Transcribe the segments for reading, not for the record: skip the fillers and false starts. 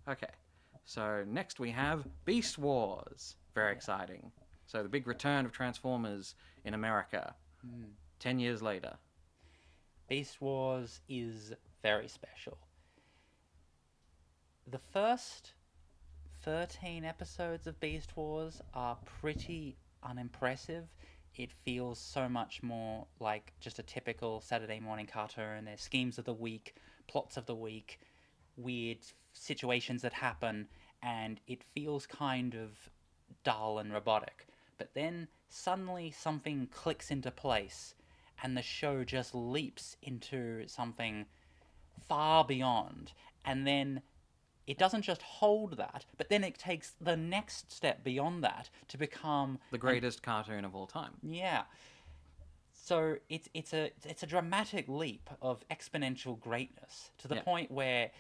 Okay. So next we have Beast Wars. Very Yeah. exciting. So the big return of Transformers in America. Mm. 10 years later. Beast Wars is very special. The first 13 episodes of Beast Wars are pretty unimpressive. It feels so much more like just a typical Saturday morning cartoon. There's schemes of the week, plots of the week, weird situations that happen, and it feels kind of dull and robotic. But then suddenly something clicks into place, and the show just leaps into something far beyond. And then it doesn't just hold that, but then it takes the next step beyond that to become The an greatest cartoon of all time. yeah. So it's a dramatic leap of exponential greatness to the Yeah. point where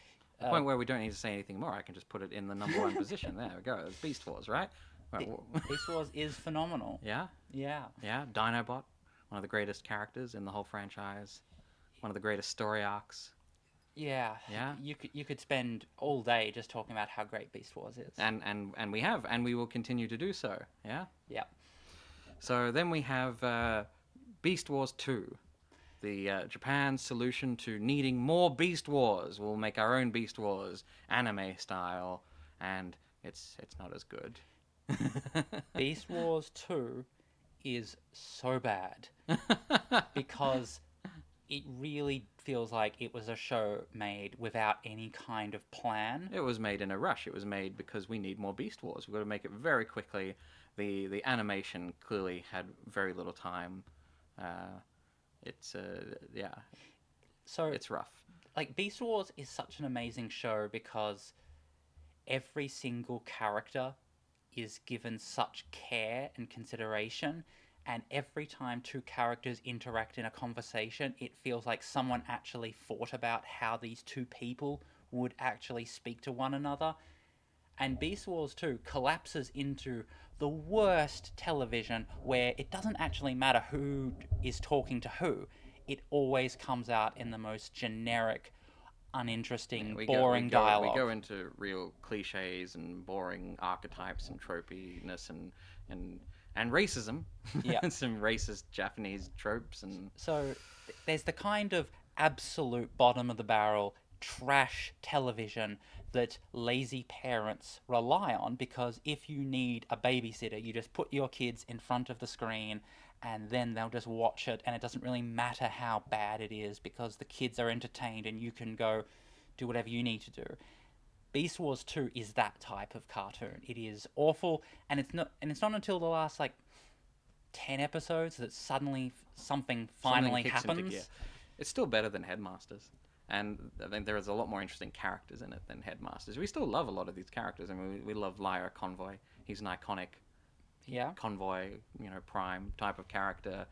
The point where we don't need to say anything more. I can just put it in the number one position. There we go. It's Beast Wars, right? Right. Beast Wars is phenomenal. Yeah. Yeah, Yeah. Dinobot, one of the greatest characters in the whole franchise. One of the greatest story arcs. yeah. Yeah. You could spend all day just talking about how great Beast Wars is. And we have, and we will continue to do so. Yeah. Yeah, So then we have Beast Wars 2, the Japan's solution to needing more Beast Wars. We'll make our own Beast Wars, anime style, and it's not as good. Beast Wars 2 is so bad because it really feels like it was a show made without any kind of plan. It was made in a rush. It was made because we need more Beast Wars. We've got to make it very quickly. The animation clearly had very little time. Uh, it's yeah, So, it's rough. like, Beast Wars is such an amazing show because every single character is given such care and consideration. And every time two characters interact in a conversation, it feels like someone actually thought about how these two people would actually speak to one another. And Beast Wars 2 collapses into the worst television where it doesn't actually matter who is talking to who. It always comes out in the most generic, Yeah, uninteresting, we go we boring go we dialogue. go into real cliches and boring archetypes and tropiness and and racism, Yeah. some racist Japanese tropes and So there's the kind of absolute bottom of the barrel trash television that lazy parents rely on because if you need a babysitter, you just put your kids in front of the screen and then they'll just watch it and it doesn't really matter how bad it is because the kids are entertained and you can go do whatever you need to do. Beast Wars 2 is that type of cartoon. It is awful and it's not until the last like 10 episodes that suddenly something something finally kicks into gear. happens. It's still better than Headmasters. And I think there is a lot more interesting characters in it than Headmasters. We still love a lot of these characters. I mean, we love Lyra Convoy. He's an iconic Yeah. convoy, prime type of character.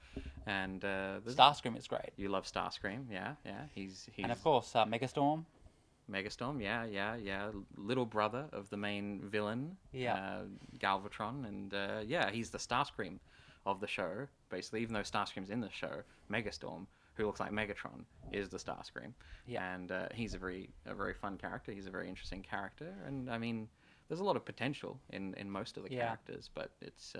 And Starscream is great. you love Starscream, yeah, yeah. And He's of course, Megastorm. Megastorm, yeah, yeah, yeah. Little brother of the main villain, Yeah. Galvatron, and yeah, he's the Starscream of the show. Basically, even though Starscream's in the show, Megastorm, who looks like Megatron, is the Starscream, Yeah. and he's a very fun character. He's a very interesting character, and I mean, there's a lot of potential in most of the Yeah. characters, but it's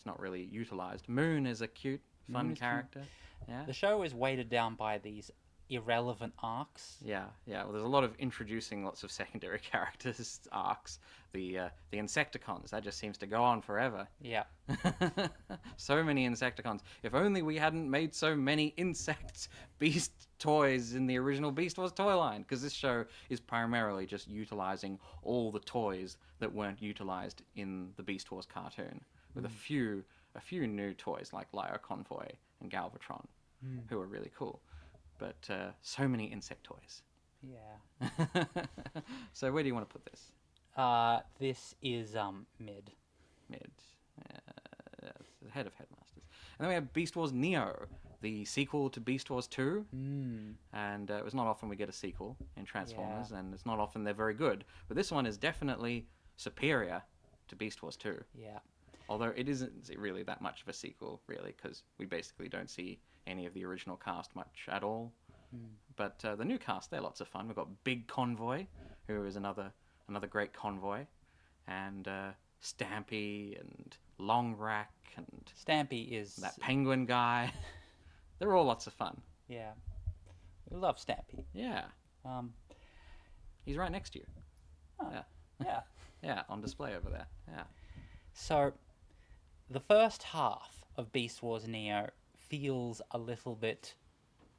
not really utilized. Moon is a cute, Moon fun is cute. character. Yeah, The show is weighted down by these irrelevant arcs. yeah, yeah. Well, there's a lot of introducing lots of secondary characters arcs. The Insecticons that just seems to go on forever. Yeah. So many Insecticons. If only we hadn't made so many insect beast toys in the original Beast Wars toy line, because this show is primarily just utilizing all the toys that weren't utilized in the Beast Wars cartoon, with a few new toys like Lyra Convoy and Galvatron, who are really cool. But so many insect toys. Yeah. So where do you want to put this? This is mid. Mid. It's the head of Headmasters. And then we have Beast Wars Neo, the sequel to Beast Wars 2. Mm. And it was not often we get a sequel in Transformers, Yeah. and it's not often they're very good. But this one is definitely superior to Beast Wars 2. Yeah. Although it isn't really that much of a sequel, really, because we basically don't see any of the original cast much at all. Mm. But the new cast, they're lots of fun. We've got Big Convoy, who is another great convoy, and Stampy and Longrack and Stampy is that penguin guy. They're all lots of fun. yeah. We love Stampy. Yeah, Um, he's right next to you. oh, Yeah, yeah. yeah, on display over there. Yeah. So, the first half of Beast Wars Neo feels a little bit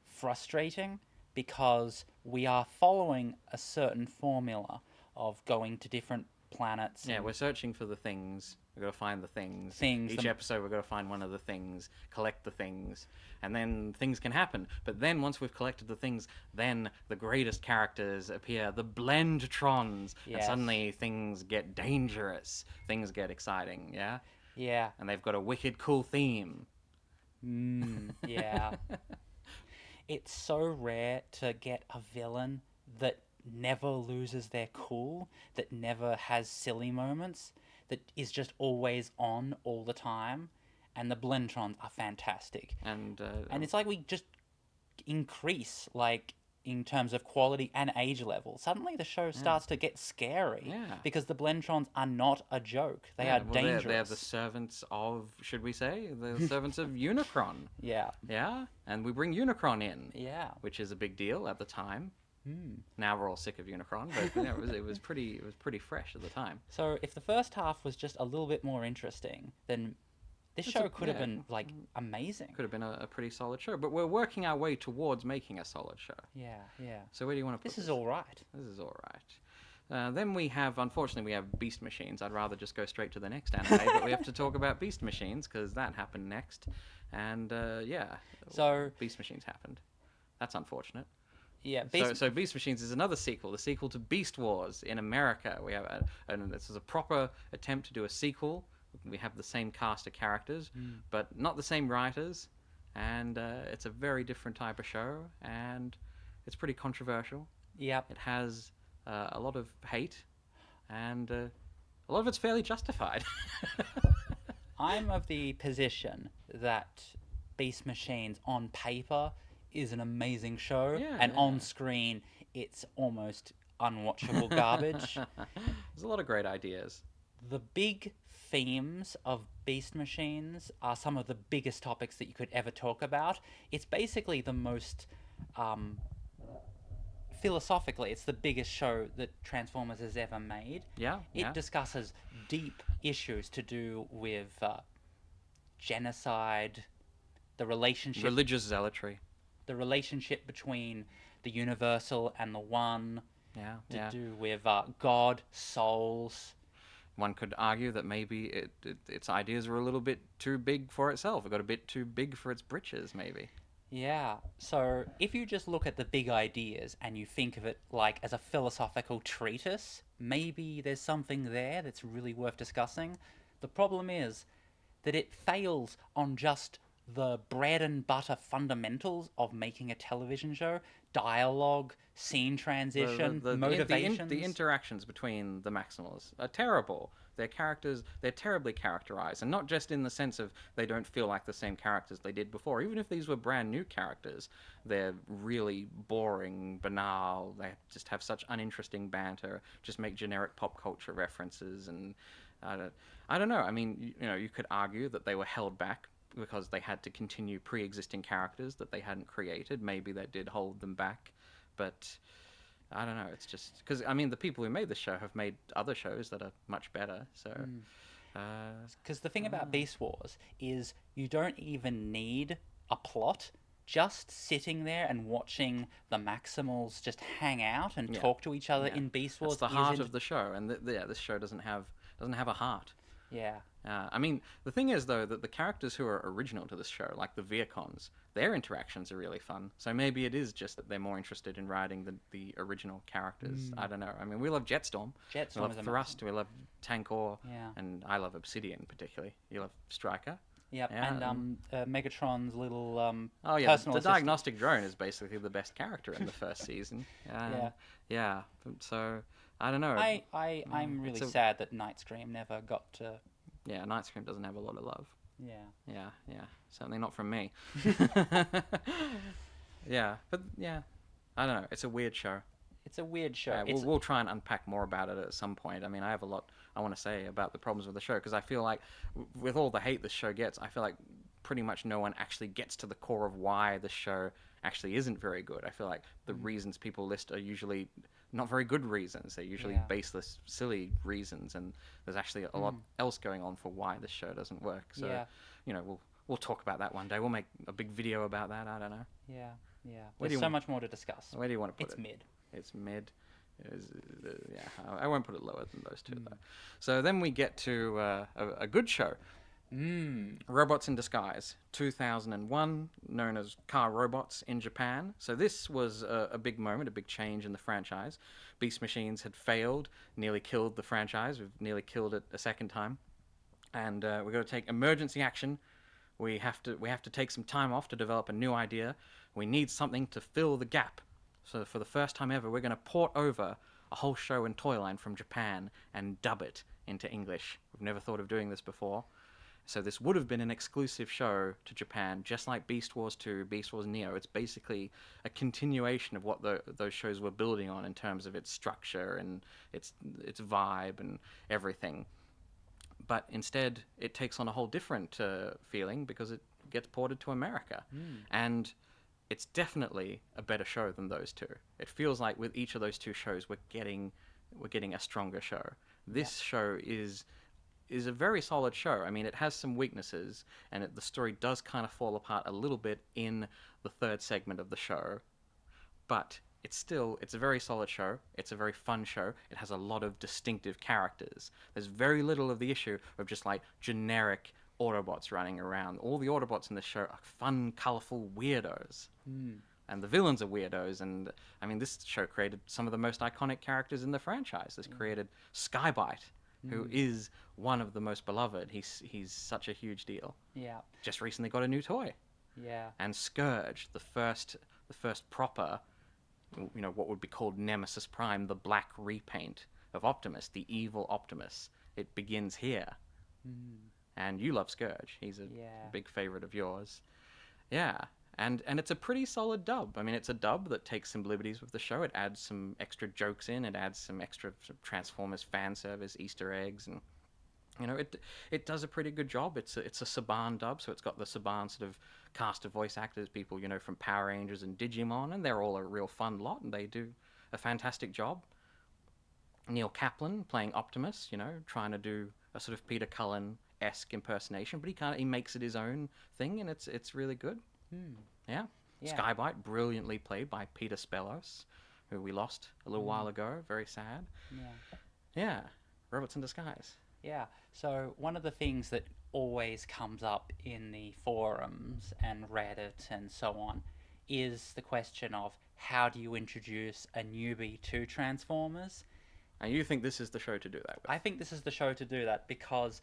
frustrating because we are following a certain formula of going to different planets. Yeah, and we're searching for the things. We've got to find the things. Things, Each the- episode, we've got to find one of the things, collect the things, and then things can happen. But then, once we've collected the things, then the greatest characters appear, the Blendtrons, and Yes. suddenly things get dangerous. Things get exciting, yeah? yeah, And they've got a wicked cool theme. yeah. It's so rare to get a villain that never loses their cool, that never has silly moments, that is just always on all the time. And the Blentrons are fantastic. And And it's like we just increase, like, in terms of quality and age level. Suddenly the show starts to get scary. Yeah. Because the Blentrons are not a joke. They yeah, are well, dangerous. They're the servants of, should we say, the servants of Unicron. Yeah. Yeah? And we bring Unicron in. Yeah. Which is a big deal at the time. Now we're all sick of Unicron, but you know, it was pretty fresh at the time. So if the first half was just a little bit more interesting, then this It's show a- could have yeah. been like amazing. Could have been a pretty solid show, but we're working our way towards making a solid show. Yeah, yeah. So where do you want to put This is all right. This is all right. Then we have, unfortunately, we have Beast Machines. I'd rather just go straight to the next anime, but we have to talk about Beast Machines because that happened next, and yeah. So- Beast Machines happened. That's unfortunate. Yeah, So Beast Machines is another sequel, the sequel to Beast Wars in America. We have and this is a proper attempt to do a sequel. We have the same cast of characters, but not the same writers, and it's a very different type of show, and it's pretty controversial. Yep. It has a lot of hate, and a lot of it's fairly justified. I'm of the position that Beast Machines on paper is an amazing show, Yeah, and yeah. on screen it's almost unwatchable garbage. There's a lot of great ideas. The big themes of Beast Machines are some of the biggest topics that you could ever talk about. It's basically the most philosophically, it's the biggest show that Transformers has ever made. Yeah, It yeah. discusses deep issues to do with genocide, the relationship Religious zealotry. between the Universal and the One, Yeah, to yeah. do with God, souls. One could argue that maybe its ideas were a little bit too big for itself. It got a bit too big for its britches, maybe. Yeah, so if you just look at the big ideas and you think of it like as a philosophical treatise, maybe there's something there that's really worth discussing. The problem is that it fails on just the bread and butter fundamentals of making a television show: dialogue, scene transition, motivations. The interactions between the Maximals are terrible. Their characters, they're terribly characterized, and not just in the sense of they don't feel like the same characters they did before. Even if these were brand new characters, they're really boring, banal. They just have such uninteresting banter, just make generic pop culture references, and I don't know. I mean, you know, you could argue that they were held back because they had to continue pre-existing characters that they hadn't created. Maybe that did hold them back, but I don't know. It's just because I mean the people who made the show have made other shows that are much better. So Because the thing about Beast Wars is you don't even need a plot. Just sitting there and watching the Maximals just hang out and Yeah. talk to each other yeah, in Beast Wars that's the is heart of the show, and yeah, this show doesn't have a heart. yeah. I mean, the thing is though that the characters who are original to this show, like the Viacons, their interactions are really fun. So maybe it is just that they're more interested in writing the original characters. I don't know. I mean, we love Jetstorm. We Jetstorm love is amazing. Thrust. We love Tankor. Yeah. And I love Obsidian particularly. You love Striker. Yep, Yeah, and Megatron's little Oh yeah, personal the assistant. diagnostic drone is basically the best character in the first season. Yeah. Yeah. So I don't know. I'm really it's a- sad that Night Scream never got to. Yeah, Night Scream doesn't have a lot of love. Yeah. Yeah. Certainly not from me. Yeah, but yeah, I don't know. It's a weird show. It's a weird show. Yeah, It's we'll try and unpack more about it at some point. I mean, I have a lot I want to say about the problems with the show because I feel like, with all the hate the show gets, I feel like pretty much no one actually gets to the core of why the show actually isn't very good. I feel like the reasons people list are usually not very good reasons. They're usually Yeah. baseless, silly reasons, and there's actually a lot else going on for why this show doesn't work. So, Yeah. we'll talk about that one day. We'll make a big video about that. I don't know. Yeah. Yeah. Where do There's you so want- much more to discuss. Where do you want to put It's it? mid. It's mid. Yeah, I won't put it lower than those two though. So then we get to a good show, Robots in Disguise, 2001, known as Car Robots in Japan. So this was a big moment, a big change in the franchise. Beast Machines had failed, nearly killed the franchise. We've nearly killed it a second time, and we've got to take emergency action. We have to take some time off to develop a new idea. We need something to fill the gap. So for the first time ever, we're going to port over a whole show in Toyline from Japan and dub it into English. We've never thought of doing this before. So this would have been an exclusive show to Japan, just like Beast Wars 2, Beast Wars Neo. It's basically a continuation of what those shows were building on in terms of its structure and its vibe and everything. But instead, it takes on a whole different feeling because it gets ported to America. And it's definitely a better show than those two. It feels like with each of those two shows, we're getting a stronger show. This show is a very solid show. I mean, it has some weaknesses, and the story does kind of fall apart a little bit in the third segment of the show. But it's a very solid show. It's a very fun show. It has a lot of distinctive characters. There's very little of the issue of just like generic Autobots running around. All the Autobots in this show are fun, colorful weirdos. And the villains are weirdos. And I mean, this show created some of the most iconic characters in the franchise. This created Skybite, who is one of the most beloved. He's such a huge deal. Yeah. Just recently got a new toy. Yeah. And Scourge, the first proper, what would be called Nemesis Prime, the black repaint of Optimus, the evil Optimus. It begins here. And you love Scourge. He's a big favorite of yours. Yeah. And it's a pretty solid dub. I mean, it's a dub that takes some liberties with the show. It adds some extra jokes in. It adds some extra Transformers fan service, Easter eggs, and it does a pretty good job. It's a Saban dub, so it's got the Saban sort of cast of voice actors, people from Power Rangers and Digimon, and they're all a real fun lot, and they do a fantastic job. Neil Kaplan playing Optimus, trying to do a sort of Peter Cullen-esque impersonation, but he makes it his own thing, and it's really good. Yeah. Yeah. Skybite, brilliantly played by Peter Spellos, who we lost a little while ago. Very sad. Yeah. Yeah. Robots in Disguise. Yeah. So one of the things that always comes up in the forums and Reddit and so on is the question of how do you introduce a newbie to Transformers? And you think this is the show to do that with? I think this is the show to do that because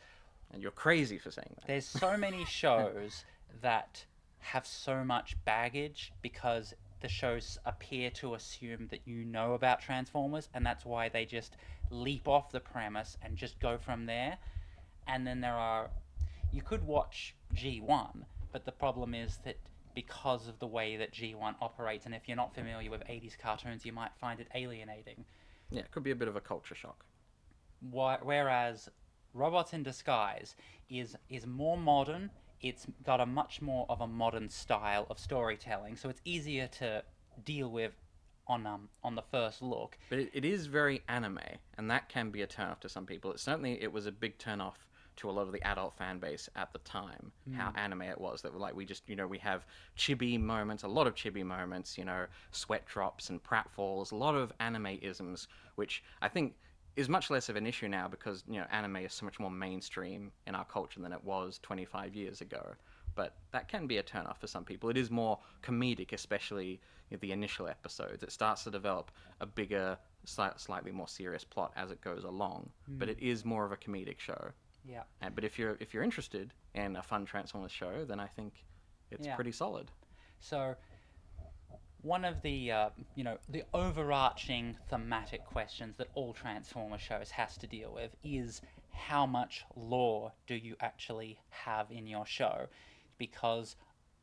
And you're crazy for saying that. there's so many shows that have so much baggage because the shows appear to assume that you know about Transformers, and that's why they just leap off the premise and just go from there. And then you could watch G1, but the problem is that because of the way that G1 operates, and if you're not familiar with 80s cartoons, you might find it alienating. Yeah, it could be a bit of a culture shock. Whereas Robots in Disguise is more modern. It's got a much more of a modern style of storytelling, so it's easier to deal with on the first look. But it is very anime, and that can be a turnoff to some people. It was a big turnoff to a lot of the adult fan base at the time, how anime it was. That were like, we have chibi moments, a lot of chibi moments, sweat drops and pratfalls, a lot of anime-isms, which I think is much less of an issue now because, anime is so much more mainstream in our culture than it was 25 years ago. But that can be a turnoff for some people. It is more comedic, especially the initial episodes. It starts to develop a bigger, slightly more serious plot as it goes along. But it is more of a comedic show. Yeah. But if you're interested in a fun Transformers show, then I think it's pretty solid. So one of the the overarching thematic questions that all Transformer shows has to deal with is how much lore do you actually have in your show? Because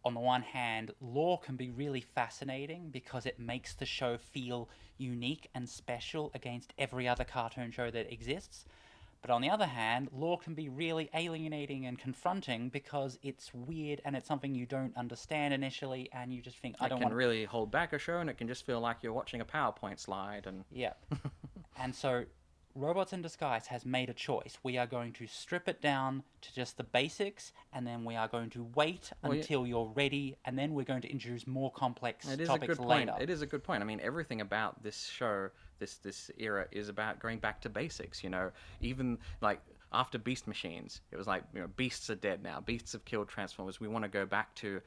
on the one hand, lore can be really fascinating because it makes the show feel unique and special against every other cartoon show that exists. But on the other hand, lore can be really alienating and confronting because it's weird and it's something you don't understand initially, and you just think, I It don't can want. really hold back a show, and it can just feel like you're watching a PowerPoint slide. And Yeah. And so, Robots in Disguise has made a choice. We are going to strip it down to just the basics, and then we are going to wait well, yeah, until you're ready, and then we're going to introduce more complex it is a topics good point. later. It is a good point. I mean, everything about this show, this era, is about going back to basics. You know, even like after Beast Machines, it was like, you know, beasts are dead now. Beasts have killed Transformers. We want to go back to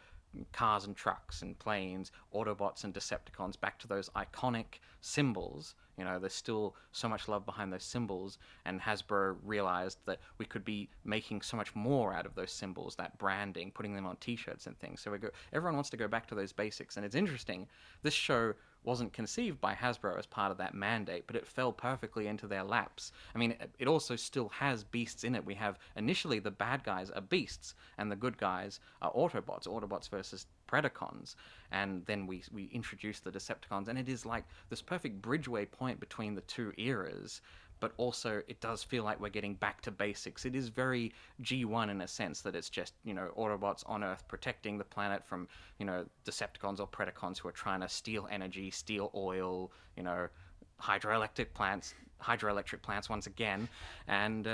cars and trucks and planes, Autobots and Decepticons, back to those iconic symbols. You know, there's still so much love behind those symbols, and Hasbro realized that we could be making so much more out of those symbols, that branding, putting them on T-shirts and things. So everyone wants to go back to those basics, and it's interesting. This show wasn't conceived by Hasbro as part of that mandate, but it fell perfectly into their laps. I mean, it also still has beasts in it. We have initially the bad guys are beasts, and the good guys are Autobots versus Predacons, and then we introduce the Decepticons, and it is like this perfect bridgeway point between the two eras. But also, it does feel like we're getting back to basics. It is very G1 in a sense that it's just, you know, Autobots on Earth protecting the planet from, you know, Decepticons or Predacons who are trying to steal energy, steal oil, you know, hydroelectric plants once again. And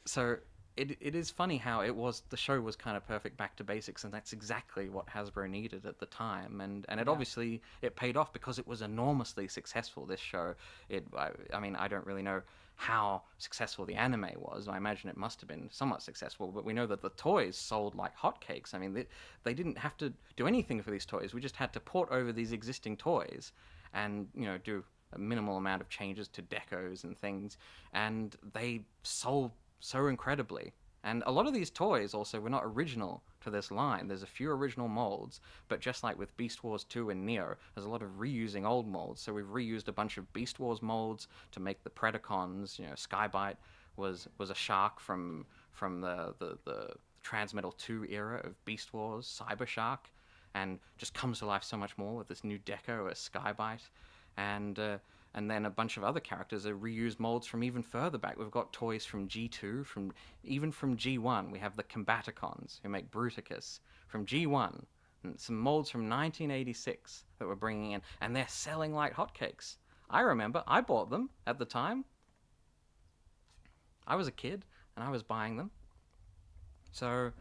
so it is funny how the show was kind of perfect back to basics, and that's exactly what Hasbro needed at the time, and it Yeah. obviously it paid off because it was enormously successful. This show, I mean, I don't really know how successful the anime was. I imagine it must have been somewhat successful, but we know that the toys sold like hotcakes. I mean, they didn't have to do anything for these toys. We just had to port over these existing toys, and, you know, do a minimal amount of changes to decos and things, and they sold so incredibly. And a lot of these toys also were not original to this line. There's a few original molds, but just like with Beast Wars 2 and Neo, there's a lot of reusing old molds. So we've reused a bunch of Beast Wars molds to make the Predacons. You know, Skybite was a shark from the Transmetal 2 era of Beast Wars, Cyber Shark, and just comes to life so much more with this new deco as Skybite. And and then a bunch of other characters are reused molds from even further back. We've got toys from G2, even from G1. We have the Combaticons, who make Bruticus, from G1, and some molds from 1986 that we're bringing in, and they're selling like hotcakes. I remember I bought them at the time. I was a kid, and I was buying them. So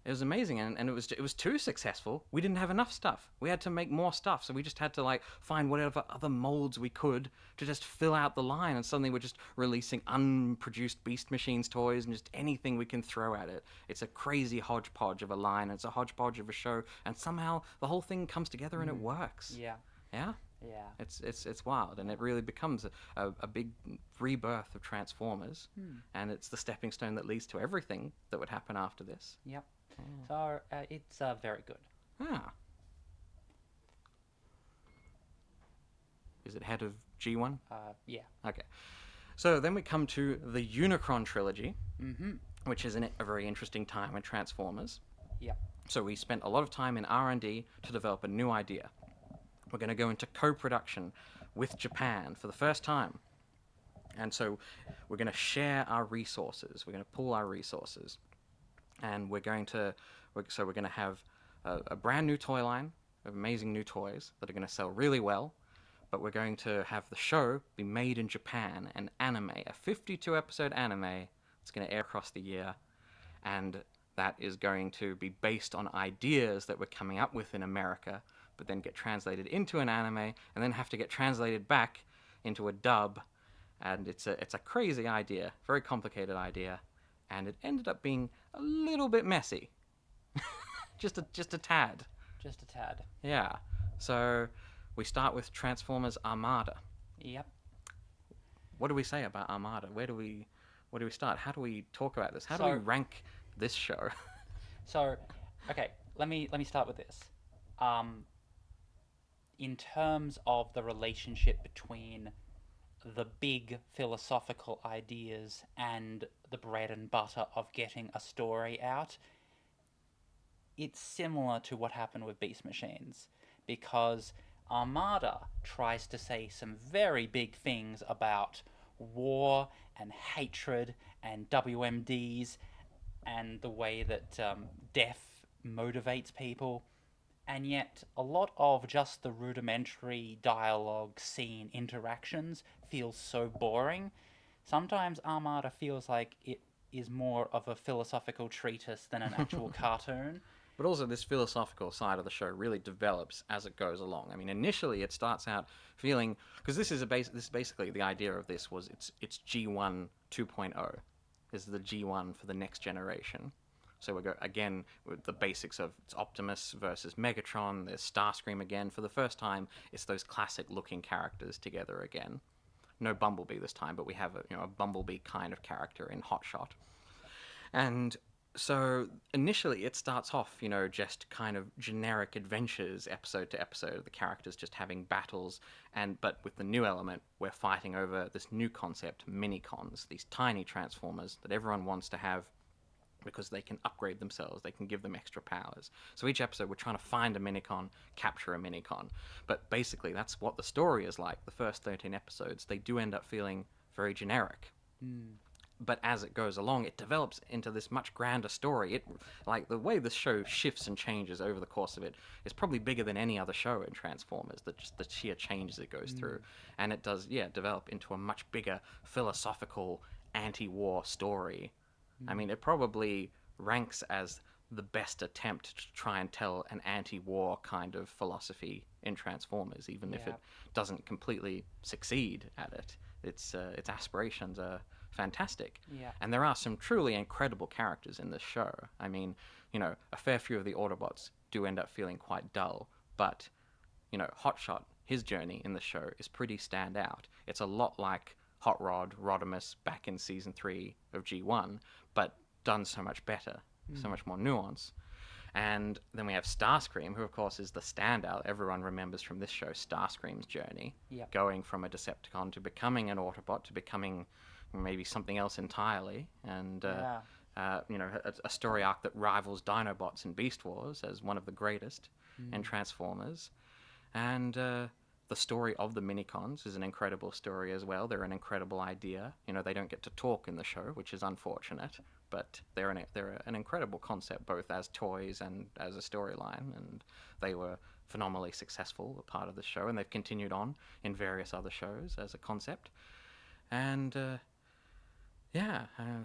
it was amazing, and it was too successful. We didn't have enough stuff. We had to make more stuff, so we just had to like find whatever other molds we could to just fill out the line. And suddenly we're just releasing unproduced Beast Machines toys and just anything we can throw at it. It's a crazy hodgepodge of a line. It's a hodgepodge of a show, and somehow the whole thing comes together and it works. Yeah. Yeah. Yeah. It's wild, and it really becomes a big rebirth of Transformers, and it's the stepping stone that leads to everything that would happen after this. Yep. So it's very good. Ah. Is it head of G1? Yeah. Okay. So then we come to the Unicron trilogy, Mm-hmm. which is a very interesting time in Transformers. Yep. So we spent a lot of time in R&D to develop a new idea. We're going to go into co-production with Japan for the first time. And so we're going to share our resources. We're going to pool our resources. And we're going to have a brand new toy line of amazing new toys that are going to sell really well. But we're going to have the show be made in Japan, an anime, a 52-episode anime that's going to air across the year. And that is going to be based on ideas that we're coming up with in America, but then get translated into an anime, and then have to get translated back into a dub. And it's a crazy idea, very complicated idea, and it ended up being a little bit messy, just a tad. Just a tad. Yeah. So we start with Transformers Armada. Yep. What do we say about Armada? Where do we start? How do we talk about this? How do we rank this show? So, okay, let me start with this. In terms of the relationship between the big philosophical ideas and the bread and butter of getting a story out, it's similar to what happened with Beast Machines, because Armada tries to say some very big things about war and hatred and WMDs and the way that death motivates people, and yet a lot of just the rudimentary dialogue, scene interactions feels so boring. Sometimes Armada feels like it is more of a philosophical treatise than an actual cartoon. But also, this philosophical side of the show really develops as it goes along. I mean, initially it starts out feeling, because this is basically the idea of this was it's G1 2.0 is the G1 for the next generation. So we go again with the basics of it's Optimus versus Megatron. There's Starscream again. For the first time, it's those classic looking characters together again. No Bumblebee this time, but we have a Bumblebee kind of character in Hotshot. And so initially it starts off, just kind of generic adventures episode to episode, the characters just having battles, but with the new element, we're fighting over this new concept, minicons, these tiny transformers that everyone wants to have because they can upgrade themselves, they can give them extra powers. So each episode we're trying to find a minicon, capture a minicon. But basically that's what the story is like. The first 13 episodes, they do end up feeling very generic. But as it goes along, it develops into this much grander story. Like the way this show shifts and changes over the course of it is probably bigger than any other show in Transformers. Just the sheer changes it goes through, and it does, develop into a much bigger philosophical anti-war story. I mean, it probably ranks as the best attempt to try and tell an anti-war kind of philosophy in Transformers, even if it doesn't completely succeed at it. Its aspirations are fantastic. Yeah. And there are some truly incredible characters in this show. I mean, a fair few of the Autobots do end up feeling quite dull, but, Hotshot, his journey in the show is pretty standout. It's a lot like Hot Rod, Rodimus back in season 3 of G1, but done so much better, so much more nuance. And then we have Starscream, who of course is the standout. Everyone remembers from this show Starscream's journey, going from a Decepticon to becoming an Autobot to becoming maybe something else entirely, and a story arc that rivals Dinobots in Beast Wars as one of the greatest in Transformers. And the story of the minicons is an incredible story as well. They're an incredible idea. They don't get to talk in the show, which is unfortunate, but they're an incredible concept, both as toys and as a storyline, and they were phenomenally successful, a part of the show, and they've continued on in various other shows as a concept. And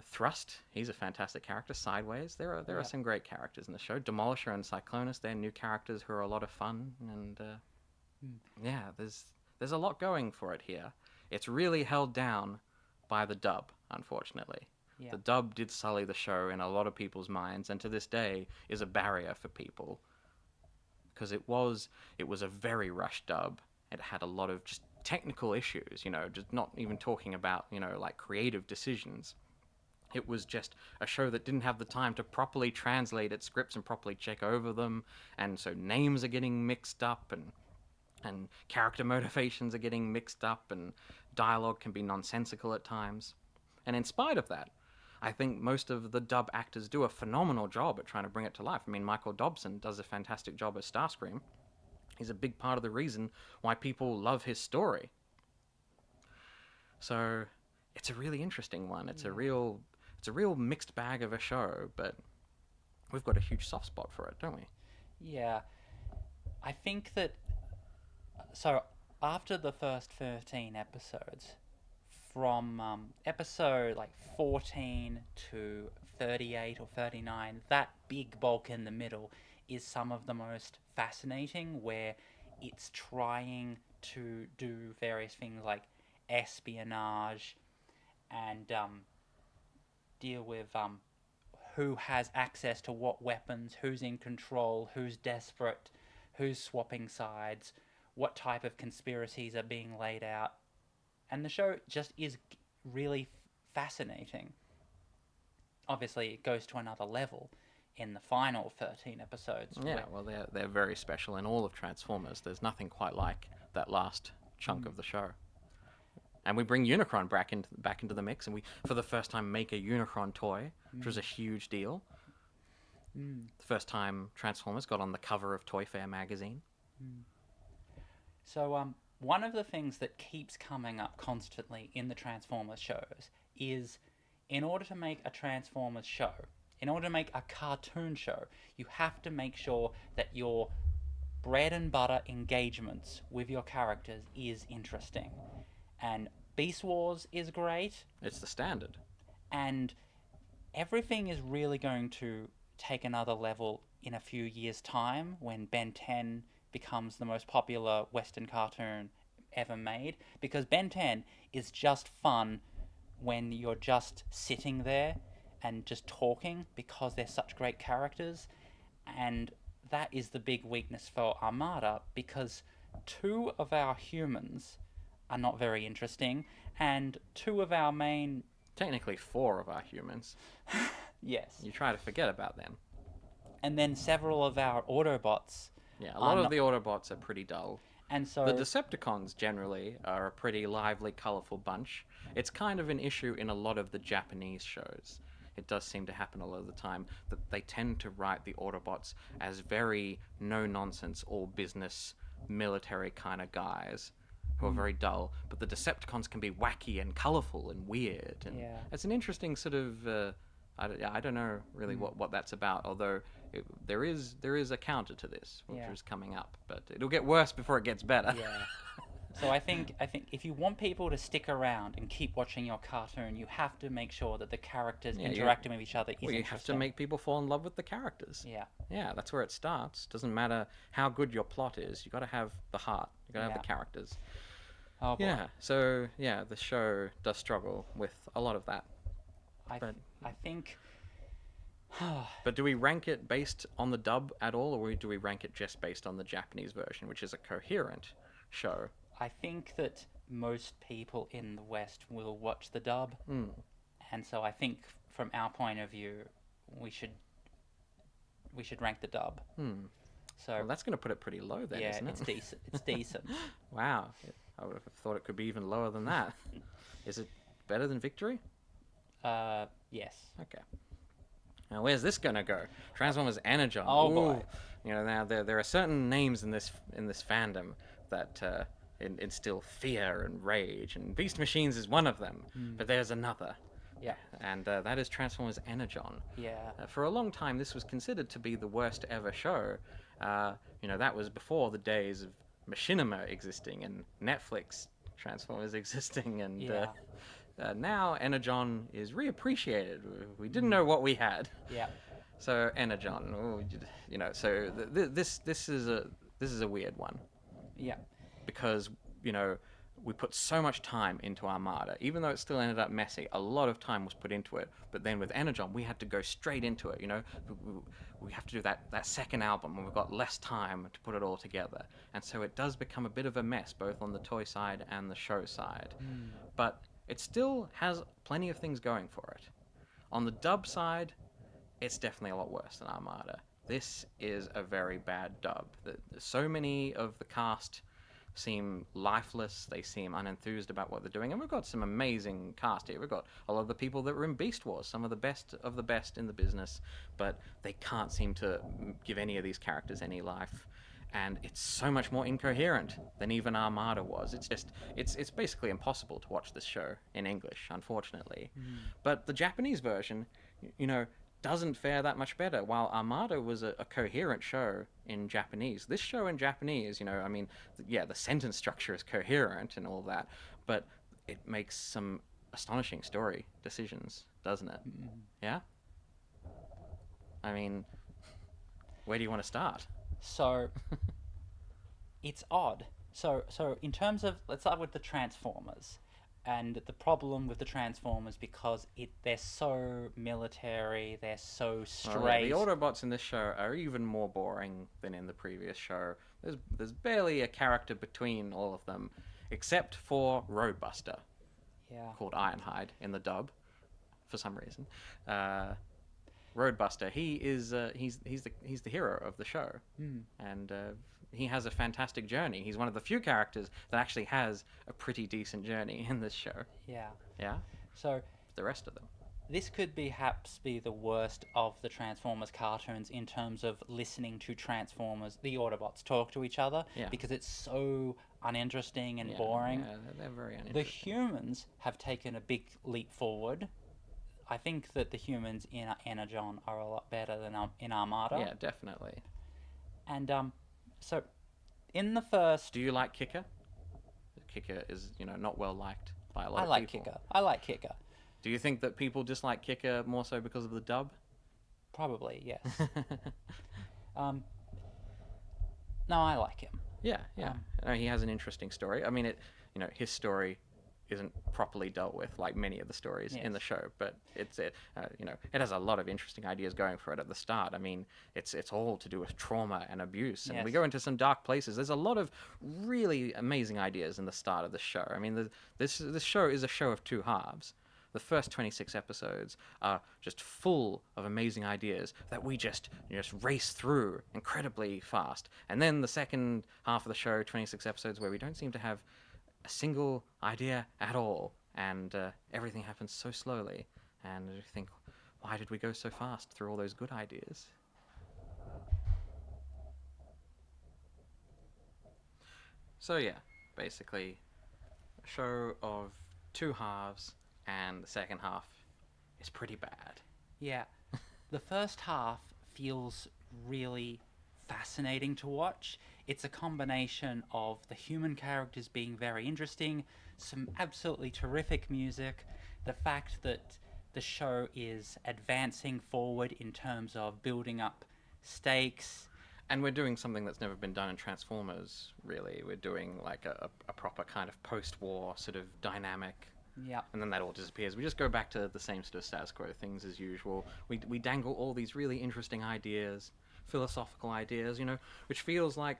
Thrust, he's a fantastic character. Sideways, there are some great characters in the show. Demolisher and Cyclonus, they're new characters who are a lot of fun, and there's a lot going for it here. It's really held down by the dub, unfortunately. Yeah. The dub did sully the show in a lot of people's minds, and to this day is a barrier for people, because it was a very rushed dub. It had a lot of just technical issues, just not even talking about, like creative decisions. It was just a show that didn't have the time to properly translate its scripts and properly check over them, and so names are getting mixed up, and character motivations are getting mixed up, and dialogue can be nonsensical at times. And in spite of that, I think most of the dub actors do a phenomenal job at trying to bring it to life. I mean, Michael Dobson does a fantastic job as Starscream. He's a big part of the reason why people love his story. So it's a really interesting one. It's a real mixed bag of a show, but we've got a huge soft spot for it, don't we? Yeah. I think that... So, after the first 13 episodes, from episode 14 to 38 or 39, that big bulk in the middle is some of the most fascinating, where it's trying to do various things like espionage and deal with who has access to what weapons, who's in control, who's desperate, who's swapping sides, what type of conspiracies are being laid out. And the show just is really fascinating. Obviously, it goes to another level in the final 13 episodes. Yeah, well, they're very special in all of Transformers. There's nothing quite like that last chunk of the show. And we bring Unicron back into the mix, and we, for the first time, make a Unicron toy, which was a huge deal. The first time Transformers got on the cover of Toy Fair magazine. So, one of the things that keeps coming up constantly in the Transformers shows is, in order to make a Transformers show, in order to make a cartoon show, you have to make sure that your bread and butter engagements with your characters is interesting. And Beast Wars is great, It's the standard. and everything is really going to take another level in a few years' time when Ben 10 becomes the most popular Western cartoon ever made. Because Ben 10 is just fun when you're just sitting there and just talking because they're such great characters. And that is the big weakness for Armada because two of our humans are not very interesting, and two of our main. Technically 4 of our humans. Yes. You try to forget about them. And then several of our Autobots. Yeah, a lot of not- the Autobots are pretty dull. And so. The Decepticons generally are a pretty lively, colourful bunch. It's kind of an issue in a lot of the Japanese shows. It does seem to happen a lot of the time that they tend to write the Autobots as very no-nonsense, all-business, military kind of guys who are very dull. But the Decepticons can be wacky and colourful and weird. And Yeah. it's an interesting sort of... I don't know really what that's about, although there is a counter to this, which Yeah. is coming up. But it'll get worse before it gets better. Yeah. So I think if you want people to stick around and keep watching your cartoon, you have to make sure that the characters Yeah, interacting with each other is Well, you have to interesting. make people fall in love with the characters. Yeah. Yeah, that's where it starts. Doesn't matter how good your plot is. You got to have the heart. You got to have Yeah. the characters. Oh boy. Yeah. So yeah, the show does struggle with a lot of that. but- I think. But do we rank it based on the dub at all, or do we rank it just based on the Japanese version, which is a coherent show? I think that most people in the West will watch the dub, and so I think from our point of view, we should rank the dub. So Well, that's going to put it pretty low then, yeah, isn't it? it's decent. It's decent. Wow. I would have thought it could be even lower than that. Is it better than Victory? Yes. Okay. Now, where's this gonna go? Transformers Energon. Oh, boy. Ooh. You know, now there are certain names in this fandom that instill fear and rage, and Beast Machines is one of them. But there's another, Yeah. and that is Transformers Energon. Yeah. For a long time, this was considered to be the worst ever show. You know, that was before the days of Machinima existing and Netflix Transformers existing, and Yeah. now Energon is reappreciated. We didn't know what we had. Yeah. So Energon, you know, so this is a weird one Yeah. because you know we put so much time into Armada, even though it still ended up messy. A lot of time was put into it, but then with Energon, we had to go straight into it. You know, we have to do that second album, and we've got less time to put it all together, and so it does become a bit of a mess, both on the toy side and the show side. But it still has plenty of things going for it. On the dub side, it's definitely a lot worse than Armada. This is a very bad dub. So many of the cast seem lifeless, they seem unenthused about what they're doing, and we've got some amazing cast here. We've got a lot of the people that were in Beast Wars, some of the best in the business, but they can't seem to give any of these characters any life. And it's so much more incoherent than even Armada was. It's basically impossible to watch this show in English, unfortunately. But the Japanese version, you know, doesn't fare that much better. While Armada was a coherent show in Japanese, this show in Japanese, you know, I mean, yeah, the sentence structure is coherent and all that, but it makes some astonishing story decisions, doesn't it? Yeah? I mean, where do you want to start? So it's odd. So in terms of, let's start with the Transformers, and the problem with the Transformers because they're so military, they're so straight. The Autobots in this show are even more boring than in the previous show. There's barely a character between all of them, except for Roadbuster, Yeah. called Ironhide in the dub, for some reason. Roadbuster, he's the hero of the show, and he has a fantastic journey. He's one of the few characters that actually has a pretty decent journey in this show. Yeah. Yeah, So the rest of them. This could perhaps be the worst of the Transformers cartoons in terms of listening to Transformers, the Autobots, talk to each other, Yeah. because it's so uninteresting and Yeah, boring. yeah, they're very The uninteresting. humans have taken a big leap forward. I think that the humans in Energon are a lot better than in Armada. Yeah, definitely. And so in the first, Do you like Kicker? Kicker is, not well liked by a lot I of like people. Kicker. I like Kicker. Do you think that people dislike Kicker more so because of the dub? Probably, yes. um, no, I like him. Yeah, yeah. Um, No, he has an interesting story. I mean, his story isn't properly dealt with like many of the stories in the Yes. show, but it has a lot of interesting ideas going for it at the start. I mean, it's all to do with trauma and abuse, and we Yes. go into some dark places. There's a lot of really amazing ideas in the start of the show. I mean, this show is a show of two halves. The first 26 episodes are just full of amazing ideas that we just race through incredibly fast. And then the second half of the show, 26 episodes, where we don't seem to have a single idea at all, and everything happens so slowly. And you think, why did we go so fast through all those good ideas? So yeah, basically, a show of two halves, and the second half is pretty bad. Yeah. The first half feels really fascinating to watch. It's a combination of the human characters being very interesting, some absolutely terrific music, the fact that the show is advancing forward in terms of building up stakes. And we're doing something that's never been done in Transformers, really. We're doing like a proper kind of post-war sort of dynamic, Yeah. and then that all disappears. We just go back to the same sort of status quo things as usual. We dangle all these really interesting ideas, philosophical ideas, which feels like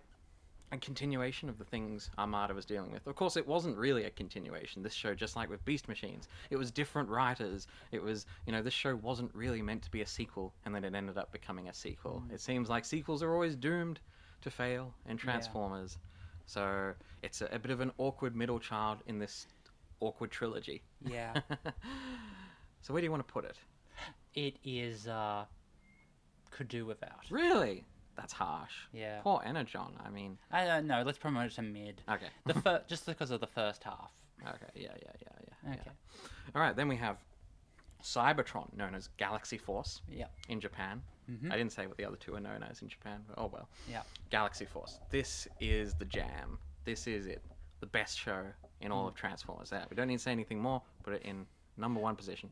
a continuation of the things Armada was dealing with. Of course, it wasn't really a continuation. This show, just like with Beast Machines, it was different writers. It was, this show wasn't really meant to be a sequel, and then it ended up becoming a sequel. It seems like sequels are always doomed to fail in Transformers. So it's a bit of an awkward middle child in this awkward trilogy. Yeah. So where do you want to put it? It is could do without. Really? That's harsh. Yeah. Poor Energon. I mean, I don't know. Let's promote it to mid. okay. Just because of the first half. Okay. Yeah. Okay. All right. Then we have Cybertron, known as Galaxy Force Yeah. in Japan. Mhm. I didn't say what the other two are known as in Japan, but oh well. Yeah. Galaxy Force. This is the jam. This is it. The best show in all of Transformers. There. We don't need to say anything more. Put it in number one position.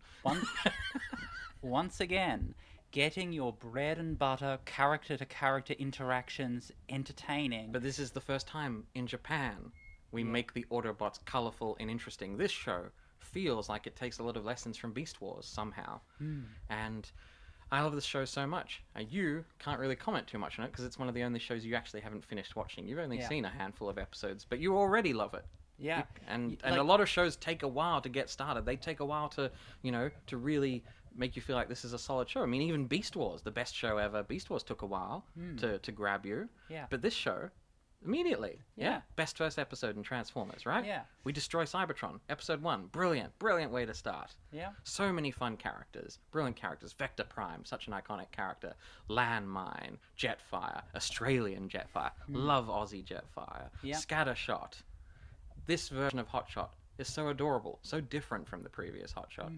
Once again, getting your bread and butter character to character interactions entertaining. But this is the first time in Japan we make the Autobots colorful and interesting. This show feels like it takes a lot of lessons from Beast Wars somehow. And I love this show so much. You can't really comment too much on it because it's one of the only shows you actually haven't finished watching. You've only Yeah. seen a handful of episodes, but you already love it. Yeah. And Like- a lot of shows take a while to get started. They take a while to, to really make you feel like this is a solid show. I mean, even Beast Wars, the best show ever, Beast Wars took a while to grab you. Yeah. But this show, immediately. Yeah. Best first episode in Transformers, right? Yeah. We destroy Cybertron. Episode 1. Brilliant. Brilliant way to start. Yeah. So many fun characters. Brilliant characters. Vector Prime, such an iconic character. Landmine, Jetfire, Australian Jetfire. Love Aussie Jetfire. Yeah. Scattershot. This version of Hotshot is so adorable, so different from the previous Hotshot.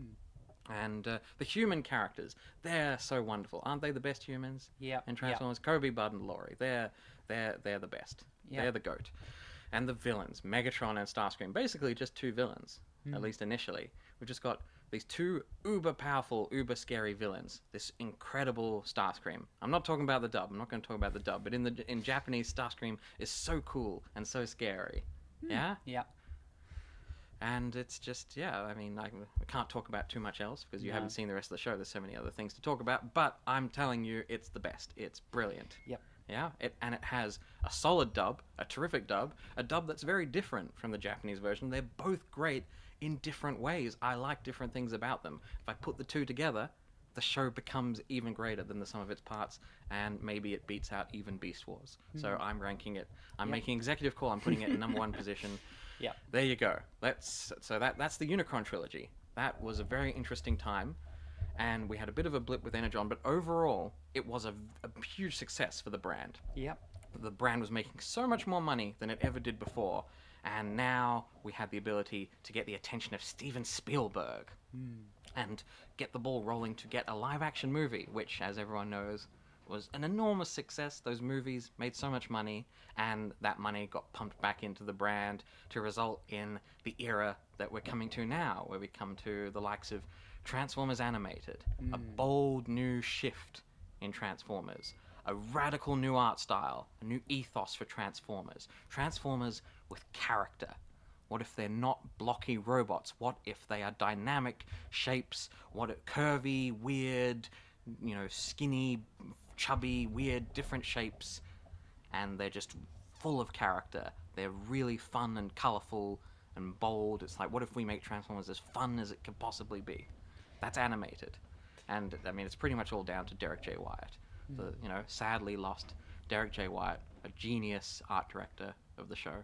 And the human characters, they're so wonderful. Aren't they the best humans? Yeah, In yeah. Transformers, Kobe, Bud, and Laurie. They're the best. Yeah. They're the GOAT. And the villains, Megatron and Starscream, basically just two villains, at least initially. We've just got these two uber powerful, uber scary villains. This incredible Starscream. I'm not talking about the dub. I'm not going to talk about the dub. But in Japanese, Starscream is so cool and so scary. Yeah? Yeah. And it's just, I mean, I can't talk about too much else because you No. haven't seen the rest of the show. There's so many other things to talk about. But I'm telling you, it's the best. It's brilliant. Yep. Yeah? And it has a solid dub, a terrific dub, a dub that's very different from the Japanese version. They're both great in different ways. I like different things about them. If I put the two together, the show becomes even greater than the sum of its parts, and maybe it beats out even Beast Wars. So I'm ranking it. I'm making executive call. I'm putting it in number one position. Yeah. There you go. That's the Unicron trilogy. That was a very interesting time. and we had a bit of a blip with Energon, but overall, it was a huge success for the brand. Yep. The brand was making so much more money than it ever did before, and now we had the ability to get the attention of Steven Spielberg and get the ball rolling to get a live-action movie, which, as everyone knows, was an enormous success. Those movies made so much money, and that money got pumped back into the brand to result in the era that we're coming to now, where we come to the likes of Transformers Animated, a bold new shift in Transformers, a radical new art style, a new ethos for Transformers. Transformers with character. What if they're not blocky robots? What if they are dynamic shapes? What if curvy, weird, skinny, chubby, weird, different shapes, and they're just full of character. They're really fun and colorful and bold. It's like, what if we make Transformers as fun as it could possibly be? That's animated. And I mean, it's pretty much all down to Derek J. Wyatt. The sadly lost Derek J. Wyatt, a genius art director of the show.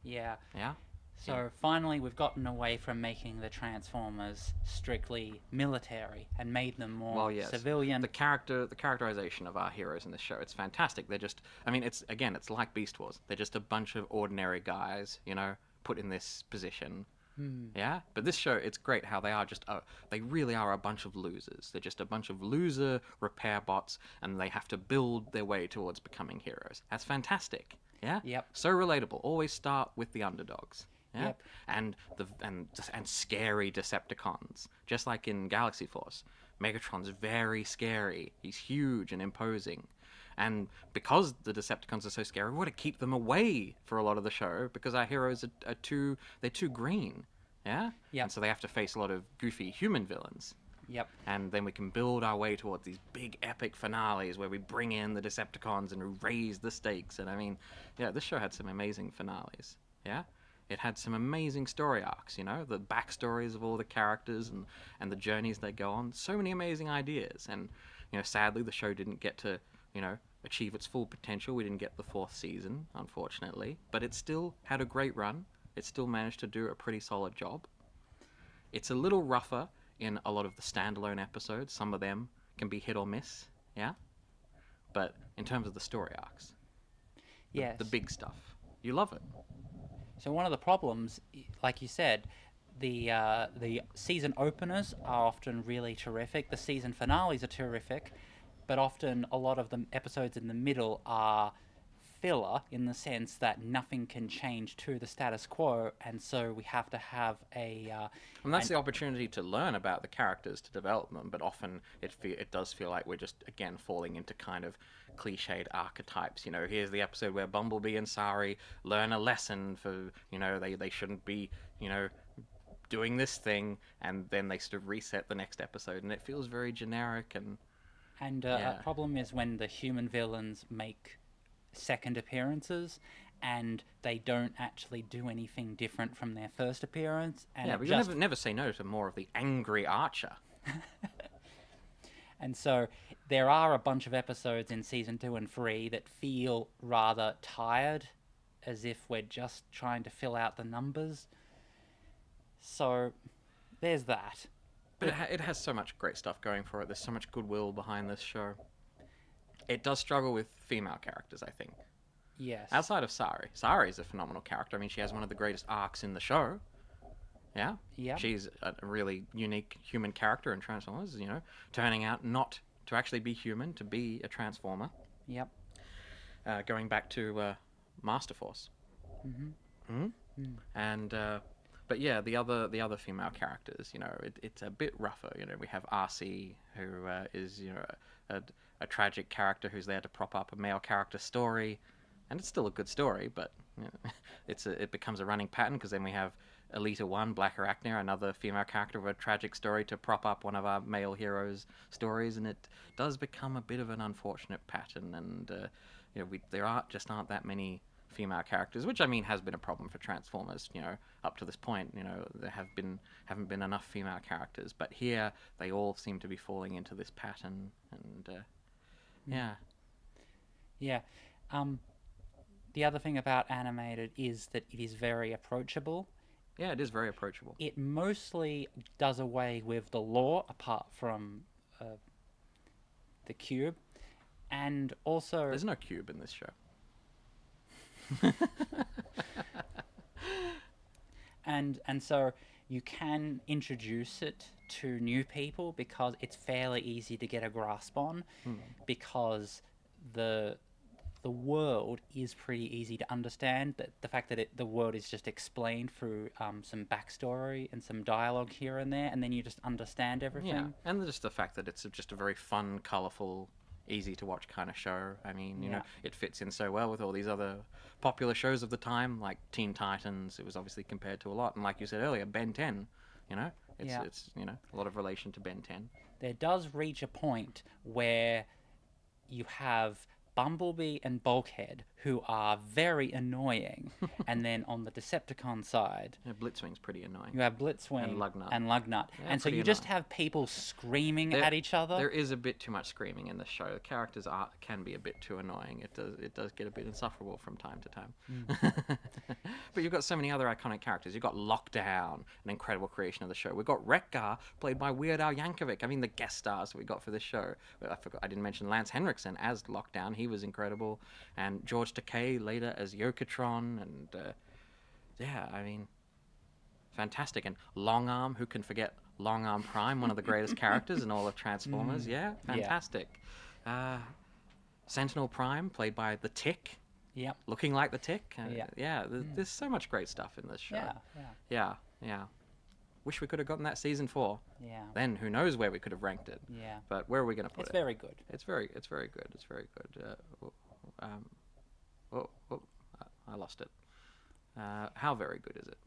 Yeah. Yeah? So finally, we've gotten away from making the Transformers strictly military and made them more Well, yes. civilian. The characterization of our heroes in this show, it's fantastic. They're just, I mean, it's like Beast Wars. They're just a bunch of ordinary guys, put in this position. Yeah? But this show, it's great how they are just, they really are a bunch of losers. They're just a bunch of loser repair bots, and they have to build their way towards becoming heroes. That's fantastic. Yeah? Yep. So relatable. Always start with the underdogs. Yeah? Yep. And scary Decepticons, just like in Galaxy Force. Megatron's very scary. He's huge and imposing. And because the Decepticons are so scary, we want to keep them away for a lot of the show because our heroes are too green. Yeah? Yep. And so they have to face a lot of goofy human villains. Yep. And then we can build our way towards these big epic finales where we bring in the Decepticons and raise the stakes. And I mean, yeah, this show had some amazing finales. Yeah? It had some amazing story arcs, the backstories of all the characters and the journeys they go on. So many amazing ideas. And, sadly, the show didn't get to, achieve its full potential. We didn't get the 4th season, unfortunately. But it still had a great run. It still managed to do a pretty solid job. It's a little rougher in a lot of the standalone episodes. Some of them can be hit or miss, yeah? But in terms of the story arcs, Yes. the big stuff, you love it. So one of the problems, like you said, the season openers are often really terrific. The season finales are terrific, but often a lot of the episodes in the middle are filler in the sense that nothing can change to the status quo, and so we have to have and that's the opportunity to learn about the characters, to develop them, but often it does feel like we're just, again, falling into kind of cliched archetypes. Here's the episode where Bumblebee and Sari learn a lesson for, they shouldn't be, doing this thing, and then they sort of reset the next episode, and it feels very generic and... a problem is when the human villains make second appearances and they don't actually do anything different from their first appearance. And yeah, but you never say no to more of the angry Archer. And so there are a bunch of episodes in season 2 and 3 that feel rather tired, as if we're just trying to fill out the numbers. So there's that. But it has so much great stuff going for it. There's so much goodwill behind this show. It does struggle with female characters, I think. Yes. Outside of Sari. Sari is a phenomenal character. I mean, she has one of the greatest arcs in the show. Yeah? Yeah. She's a really unique human character in Transformers, turning out not to actually be human, to be a Transformer. Yep. Going back to Master Force. And... but yeah, the other female characters, it's a bit rougher. We have RC, who is a tragic character who's there to prop up a male character story, and it's still a good story, but it becomes a running pattern because then we have Elita 1, Black Arachnia, another female character with a tragic story to prop up one of our male heroes' stories, and it does become a bit of an unfortunate pattern. And there aren't that many female characters, which I mean has been a problem for Transformers. Up to this point, there haven't been enough female characters, but here they all seem to be falling into this pattern, and yeah. Yeah. The other thing about animated is that it is very approachable. Yeah, it is very approachable. It mostly does away with the lore, apart from the cube, and also There's no cube in this show. and so you can introduce it to new people because it's fairly easy to get a grasp on, because the the world is pretty easy to understand. That the fact that the world is just explained through some backstory and some dialogue here and there, and then you just understand everything. Yeah, and just the fact that it's just a very fun, colourful, easy to watch kind of show. I mean, you know, it fits in so well with all these other popular shows of the time, like Teen Titans. It was obviously compared to a lot, and like you said earlier, Ben 10. You know, it's you know, a lot of relation to Ben 10. There does reach a point where you have Bumblebee and Bulkhead, who are very annoying, and then on the Decepticon side, Yeah, Blitzwing's pretty annoying. you have Blitzwing And Lugnut. and so pretty you just annoying. have people screaming There- at each other. There is a bit too much screaming in the show. The characters can be a bit too annoying. It does get a bit insufferable from time to time. But you've got so many other iconic characters. You've got Lockdown, an incredible creation of the show. We've got Wreck-Gar, played by Weird Al Yankovic. I mean, the guest stars that we got for this show. I didn't mention Lance Henriksen as Lockdown. He was incredible. And George Takei later as Yokotron. And yeah, I mean, fantastic. And Long Arm, who can forget Long Arm Prime, one of the greatest characters in all of Transformers. Yeah, fantastic. Sentinel Prime, played by the Tick, Yep. looking like the Tick. Yeah. There's so much great stuff in this show. Yeah. Yeah. Wish we could have gotten that season 4. Yeah. Then who knows where we could have ranked it. Yeah. But where are we going to put It's it? very good. It's very good. It's very good. I lost it. How very good is it?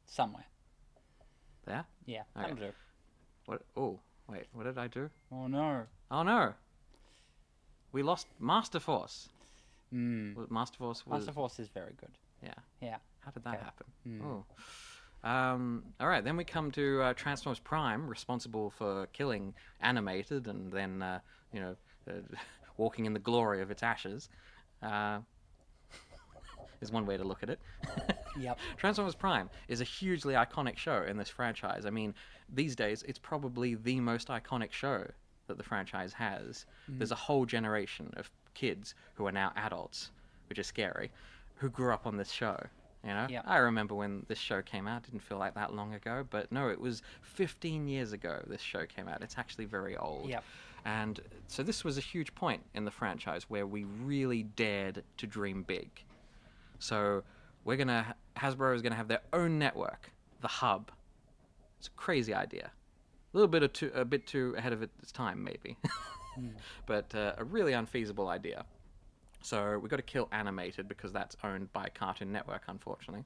Somewhere. There? Yeah. Okay. That'll do. What? Oh, wait. What did I do? Oh no. Oh no. We lost Master Force. Mm. Master Force was. Master Force is very good. Yeah. Yeah. How did that Okay. happen? Mm. Oh. All right, then we come to Transformers Prime, responsible for killing Animated and then, you know, walking in the glory of its ashes. Is one way to look at it. Yep. Transformers Prime is a hugely iconic show in this franchise. I mean, these days, it's probably the most iconic show that the franchise has. There's a whole generation of kids who are now adults, which is scary, who grew up on this show. You know, Yeah. I remember when this show came out. Didn't feel like that long ago, but no, it was 15 years ago this show came out. It's actually very old. Yep. And so this was a huge point in the franchise where we really dared to dream big. So Hasbro is gonna have their own network, the Hub. It's a crazy idea. A bit too ahead of its time, maybe, but a really unfeasible idea. So we got to kill Animated because that's owned by Cartoon Network, unfortunately.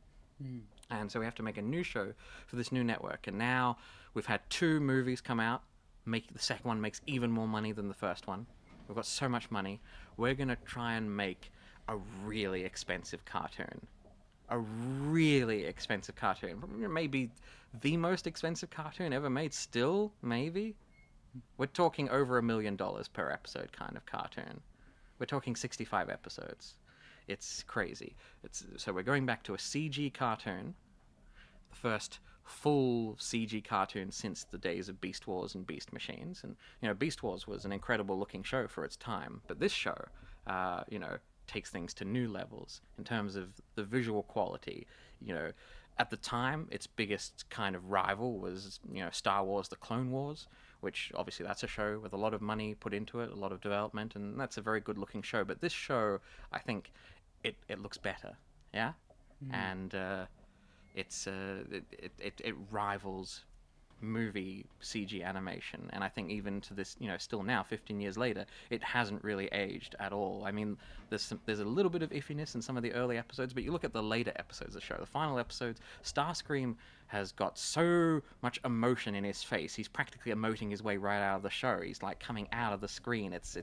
And so we have to make a new show for this new network. And now we've had 2 movies come out. The second one makes even more money than the first one. We've got so much money. We're going to try and make a really expensive cartoon. A really expensive cartoon. Maybe the most expensive cartoon ever made still, maybe? We're talking over $1 million per episode kind of cartoon. We're talking 65 episodes. It's crazy. So we're going back to a CG cartoon, the first full CG cartoon since the days of Beast Wars and Beast Machines. And, you know, Beast Wars was an incredible looking show for its time. But this show, you know, takes things to new levels in terms of the visual quality. You know, at the time, its biggest kind of rival was, you know, Star Wars: The Clone Wars, which obviously that's a show with a lot of money put into it, a lot of development, and that's a very good looking show. But this show, I think, it looks better, yeah, and it rivals movie CG animation, and I think even to this, you know, still now 15 years later, it hasn't really aged at all. I mean, there's a little bit of iffiness in some of the early episodes, but you look at the later episodes of the show, the final episodes, Starscream has got so much emotion in his face. He's practically emoting his way right out of the show. He's like coming out of the screen. It's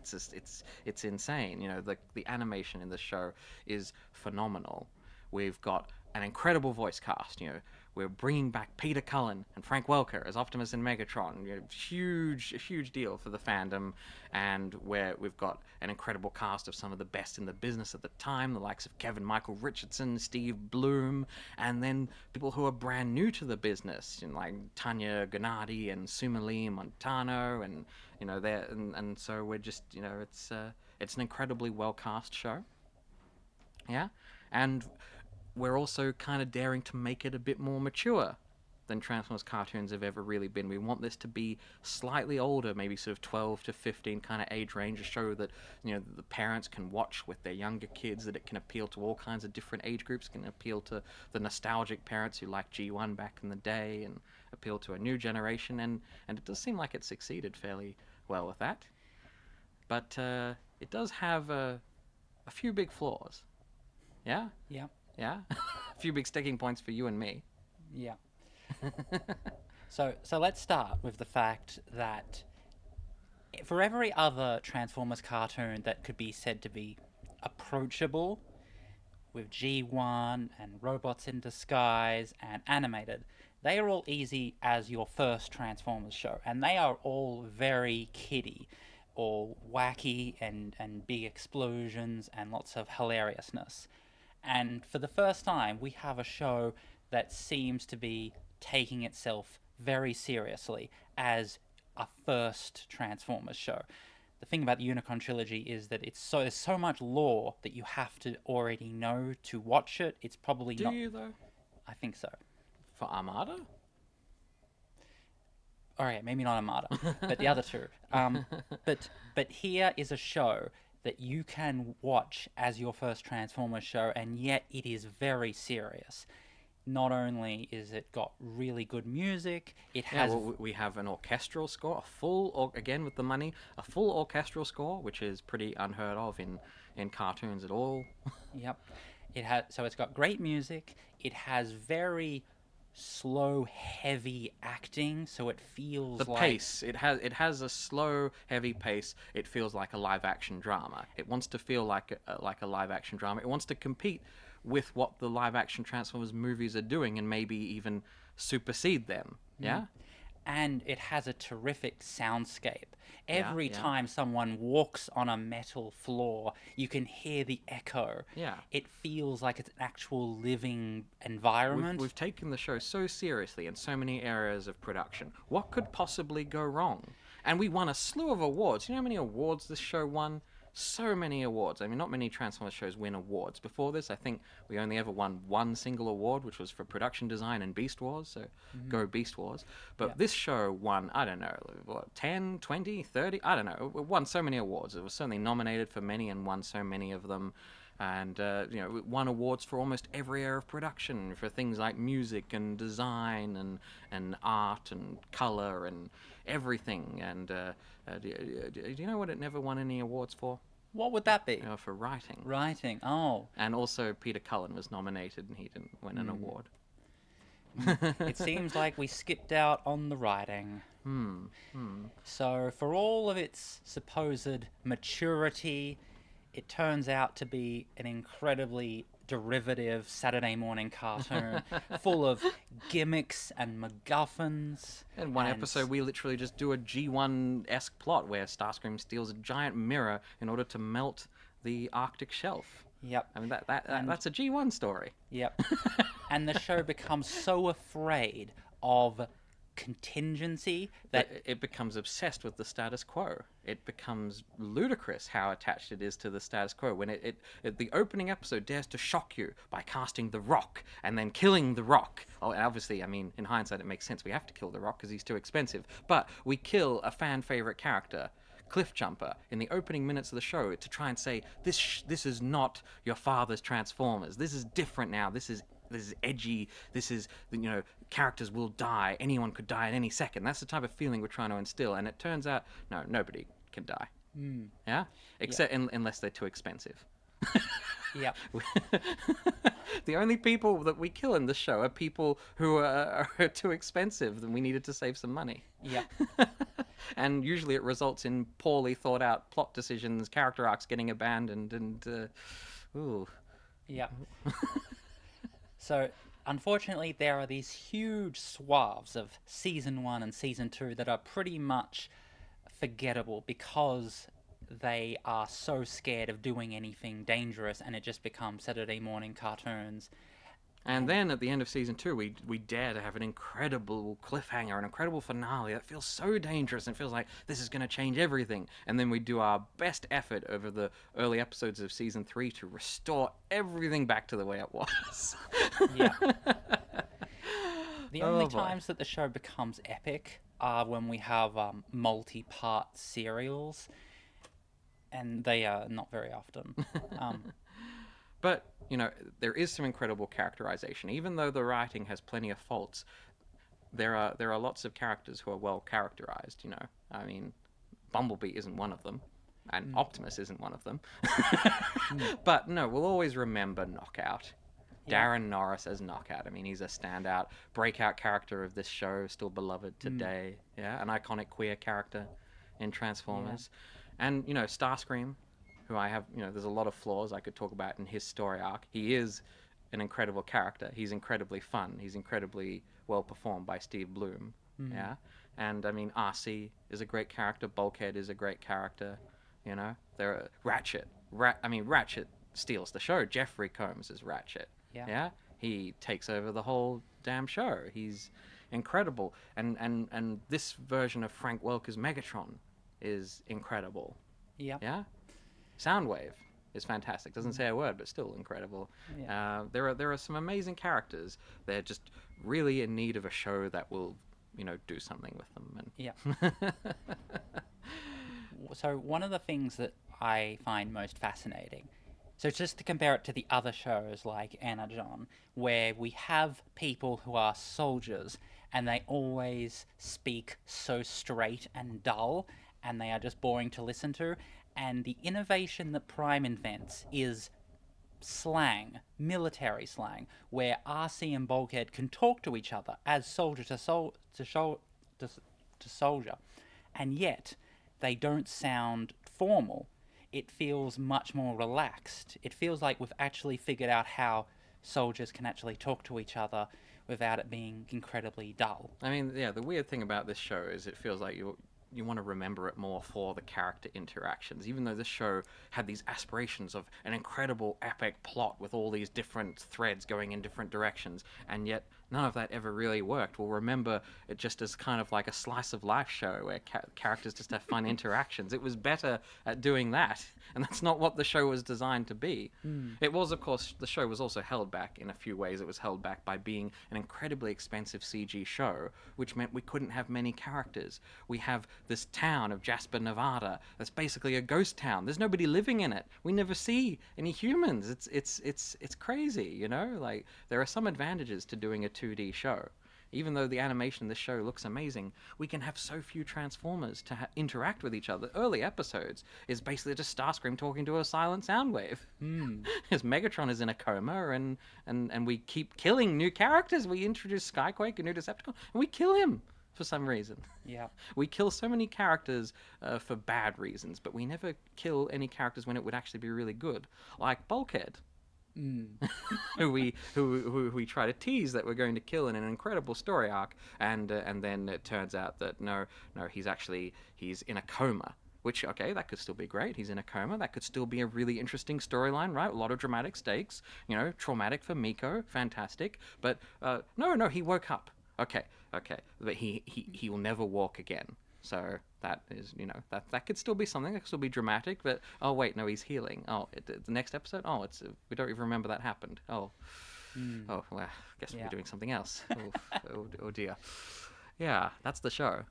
insane. You know, the animation in the show is phenomenal. We've got an incredible voice cast. You know, we're bringing back Peter Cullen and Frank Welker as Optimus and Megatron. Huge deal for the fandom, and where we've got an incredible cast of some of the best in the business at the time, the likes of Kevin Michael Richardson, Steve Bloom, and then people who are brand new to the business, like Tanya Gennady and Sumali Montano, and and so we're just it's an incredibly well cast show. Yeah, and we're also kind of daring to make it a bit more mature than Transformers cartoons have ever really been. We want this to be slightly older, maybe sort of 12 to 15 kind of age range, to show that the parents can watch with their younger kids, that it can appeal to all kinds of different age groups, can appeal to the nostalgic parents who liked G1 back in the day, and appeal to a new generation, and it does seem like it succeeded fairly well with that. But it does have a few big flaws. Yeah? Yeah. Yeah? A few big sticking points for you and me. Yeah. So let's start with the fact that for every other Transformers cartoon that could be said to be approachable, with G1 and Robots in Disguise and animated, they are all easy as your first Transformers show, and they are all very kiddie, all wacky and big explosions and lots of hilariousness. And for the first time, we have a show that seems to be taking itself very seriously as a first Transformers show. The thing about the Unicron trilogy is that there's so much lore that you have to already know to watch it. It's probably Do not. you, though? I think so. For Armada? All right, maybe not Armada, but the other two. But here is a show that you can watch as your first Transformers show, and yet it is very serious. Not only is it got really good music, it has... well, we have an orchestral score, again with the money, a full orchestral score, which is pretty unheard of in cartoons at all. Yep. So it's got great music. It has very slow, heavy acting, so it feels the pace. It has a slow, heavy pace. It feels like a live action drama. It wants to feel like a live action drama. It wants to compete with what the live action Transformers movies are doing, and maybe even supersede them. Yeah. And it has a terrific soundscape. Every yeah. time someone walks on a metal floor, you can hear the echo. Yeah. It feels like it's an actual living environment. We've taken the show so seriously in so many areas of production. What could possibly go wrong? And we won a slew of awards. You know how many awards this show won? So many awards. I mean, not many Transformers shows win awards. Before this, I think we only ever won one single award, which was for production design and Beast Wars, so go Beast Wars. But this show won, I don't know, what, 10, 20, 30? I don't know. It won so many awards. It was certainly nominated for many and won so many of them. And, it won awards for almost every area of production, for things like music and design and art and color and everything. And do you know what it never won any awards for? What would that be? For writing. Writing. Oh. And also Peter Cullen was nominated and he didn't win an award. It seems like we skipped out on the writing. So for all of its supposed maturity, it turns out to be an incredibly derivative Saturday morning cartoon full of gimmicks and MacGuffins. In one episode, we literally just do a G1-esque plot where Starscream steals a giant mirror in order to melt the Arctic shelf. Yep. I mean, that's a G1 story. Yep. And the show becomes so afraid of contingency that it becomes obsessed with the status quo. It becomes ludicrous how attached it is to the status quo when the opening episode dares to shock you by casting The Rock and then killing The Rock. Oh, and obviously, I mean, in hindsight, it makes sense. We have to kill The Rock because he's too expensive. But we kill a fan favorite character, Cliffjumper, in the opening minutes of the show to try and say, this is not your father's Transformers. This is different now. This is edgy. This is, characters will die. Anyone could die at any second. That's the type of feeling we're trying to instill. And it turns out, no, nobody can die. Yeah? Except unless they're too expensive. Yep. The only people that we kill in this show are people who are too expensive and we needed to save some money. Yep. And usually it results in poorly thought out plot decisions, character arcs getting abandoned, and ooh. Yep. So unfortunately, there are these huge swaths of season 1 and season 2 that are pretty much forgettable because they are so scared of doing anything dangerous, and it just becomes Saturday morning cartoons. And then at the end of season 2, we dare to have an incredible cliffhanger, an incredible finale that feels so dangerous and feels like this is going to change everything. And then we do our best effort over the early episodes of season 3 to restore everything back to the way it was. Yeah. The only Oh, boy. times that the show becomes epic are when we have multi-part serials, and they are not very often. But, there is some incredible characterization. Even though the writing has plenty of faults, there are lots of characters who are well characterized. I mean, Bumblebee isn't one of them, and Optimus isn't one of them. But no, we'll always remember Knockout. Yeah. Darren Norris as Knockout. I mean, he's a standout, breakout character of this show, still beloved today. Yeah, an iconic queer character in Transformers. And, Starscream, who I have, there's a lot of flaws I could talk about in his story arc. He is an incredible character. He's incredibly fun. He's incredibly well performed by Steve Bloom. Yeah. And I mean, RC is a great character. Bulkhead is a great character. There are Ratchet. Ratchet steals the show. Jeffrey Combs is Ratchet. Yeah. He takes over the whole damn show. He's incredible. And this version of Frank Welker's Megatron is incredible. Yeah. Yeah. Soundwave is fantastic. Doesn't say a word, but still incredible. Yeah. There are some amazing characters. They're just really in need of a show that will, do something with them. And Yeah. So one of the things that I find most fascinating, so just to compare it to the other shows like Energon, where we have people who are soldiers and they always speak so straight and dull, and they are just boring to listen to. And the innovation that Prime invents is slang, military slang, where RC and Bulkhead can talk to each other as soldier to soldier, and yet they don't sound formal. It feels much more relaxed. It feels like we've actually figured out how soldiers can actually talk to each other without it being incredibly dull. I mean, yeah, the weird thing about this show is it feels like you want to remember it more for the character interactions, even though this show had these aspirations of an incredible epic plot with all these different threads going in different directions, and yet none of that ever really worked. We'll remember it just as kind of like a slice of life show where characters just have fun interactions. It was better at doing that, and that's not what the show was designed to be. It was, of course, the show was also held back in a few ways. It was held back by being an incredibly expensive CG show, which meant we couldn't have many characters. We have this town of Jasper, Nevada, that's basically a ghost town. There's nobody living in it. We never see any humans. It's crazy, Like, there are some advantages to doing a 2D show. Even though the animation in this show looks amazing, we can have so few Transformers to interact with each other. Early episodes is basically just Starscream talking to a silent Soundwave. Because Megatron is in a coma, and we keep killing new characters. We introduce Skyquake, a new Decepticon, and we kill him for some reason. Yeah. We kill so many characters for bad reasons, but we never kill any characters when it would actually be really good. Like Bulkhead. who we try to tease that we're going to kill in an incredible story arc, and then it turns out that no, he's in a coma. Which, okay, that could still be great. He's in a coma. That could still be a really interesting storyline, right? A lot of dramatic stakes. Traumatic for Miko. Fantastic. But no, he woke up. Okay. But he will never walk again. So that is, that could still be something. That could still be dramatic. But oh wait, no, he's healing. Oh, the next episode. Oh, we don't even remember that happened. Oh, well, I guess we're doing something else. Oh dear. Yeah, that's the show.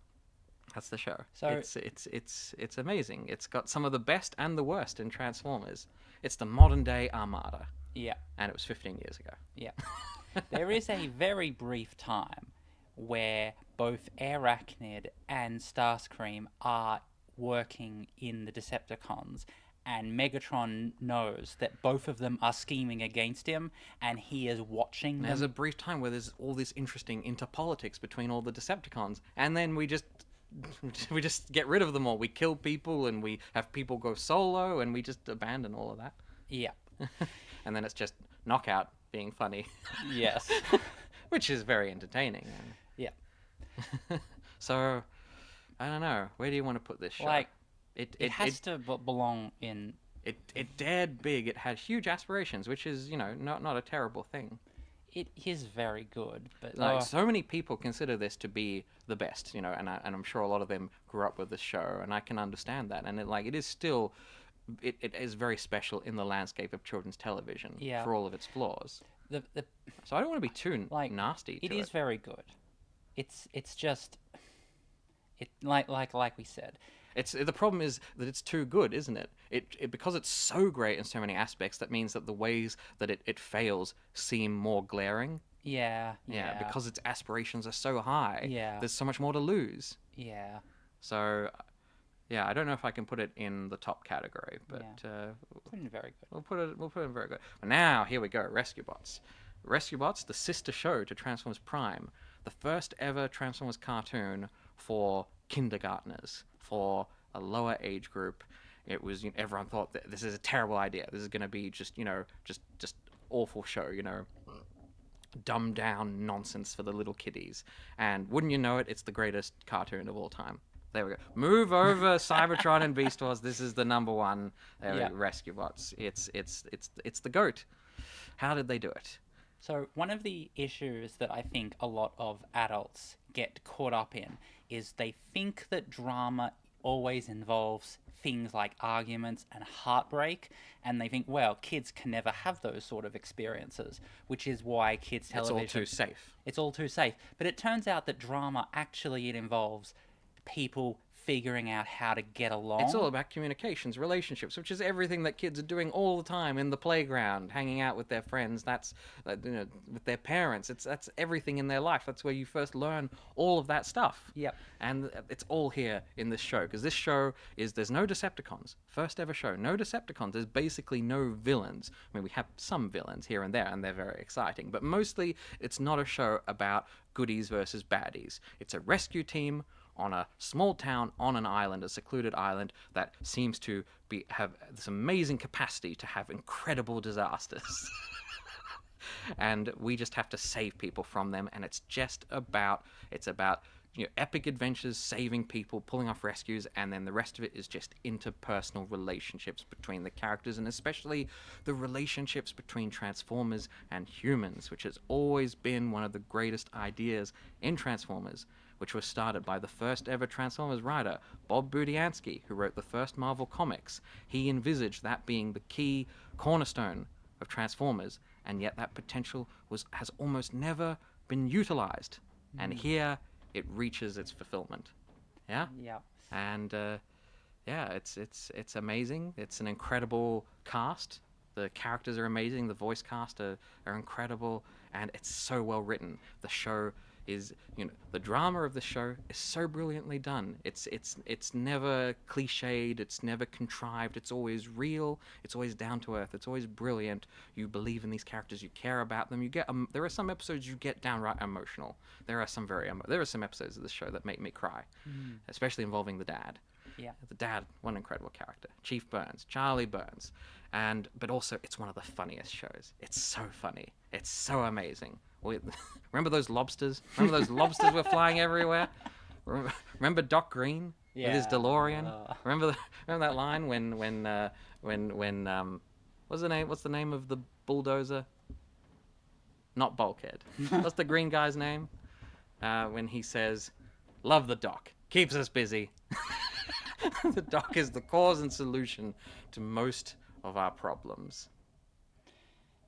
That's the show. So it's amazing. It's got some of the best and the worst in Transformers. It's the modern day Armada. Yeah. And it was 15 years ago. Yeah. There is a very brief time where both Arachnid and Starscream are working in the Decepticons, and Megatron knows that both of them are scheming against him, and he is watching them. There's a brief time where there's all this interesting interpolitics between all the Decepticons, and then we just get rid of them all. We kill people, and we have people go solo, and we just abandon all of that. Yeah. And then it's just Knockout being funny, Yes. which is very entertaining. Yeah. So, I don't know. Where do you want to put this show? Like, it it has to belong in. it dared big. It had huge aspirations, which is, not a terrible thing. It is very good, but Like, so many people consider this to be the best, and I'm sure a lot of them grew up with the show, and I can understand that. And it is still, it is very special in the landscape of children's television Yeah. for all of its flaws. the So I don't want to be too like nasty to it is very good. It's just it like we said. It's the problem is that it's too good, isn't it? It because it's so great in so many aspects. That means that the ways that it fails seem more glaring. Yeah. Yeah, because its aspirations are so high. Yeah. There's so much more to lose. Yeah. So, yeah, I don't know if I can put it in the top category, but Put in very good. we'll put it in very good. But now here we go, Rescue Bots. Rescue Bots, the sister show to Transformers Prime, the first ever Transformers cartoon for kindergartners, for a lower age group. It was, everyone thought that this is a terrible idea. This is going to be just awful show, dumbed down nonsense for the little kiddies. And wouldn't you know it, it's the greatest cartoon of all time. There we go. Move over, Cybertron and Beast Wars. This is the number one. There we go, Rescue Bots. It's the GOAT. How did they do it? So one of the issues that I think a lot of adults get caught up in is they think that drama always involves things like arguments and heartbreak, and they think, well, kids can never have those sort of experiences, which is why kids television... It's all too safe. It's all too safe. But it turns out that drama actually it involves people figuring out how to get along. It's all about communications, relationships, which is everything that kids are doing all the time in the playground, hanging out with their friends. That's with their parents. That's everything in their life. That's where you first learn all of that stuff. Yep. And it's all here in this show, because this show there's no Decepticons. First ever show, no Decepticons. There's basically no villains. I mean, we have some villains here and there, and they're very exciting. But mostly, it's not a show about goodies versus baddies. It's a rescue team on a small town on an island, a secluded island that seems to have this amazing capacity to have incredible disasters. And we just have to save people from them, and it's about epic adventures, saving people, pulling off rescues, and then the rest of it is just interpersonal relationships between the characters, and especially the relationships between Transformers and humans, which has always been one of the greatest ideas in Transformers, which was started by the first ever Transformers writer, Bob Budiansky, who wrote the first Marvel comics. He envisaged that being the key cornerstone of Transformers, and yet that potential has almost never been utilized. And here it reaches its fulfillment. Yeah? Yeah. And it's amazing. It's an incredible cast. The characters are amazing. The voice cast are incredible, and it's so well written. The show is, the drama of the show is so brilliantly done. It's never cliched. It's never contrived. It's always real. It's always down to earth. It's always brilliant. You believe in these characters. You care about them. You get there are some episodes you get downright emotional. There are some there are some episodes of this show that make me cry, especially involving the dad. Yeah. The dad, one incredible character. Chief Burns, Charlie Burns. But also, it's one of the funniest shows. It's so funny. It's so amazing. Remember those lobsters? Remember those lobsters were flying everywhere? Remember Doc Green with his DeLorean? Remember that line when what's the name of the bulldozer? Not Bulkhead. What's the green guy's name? When he says, "Love the Doc. Keeps us busy." The Doc is the cause and solution to most of our problems.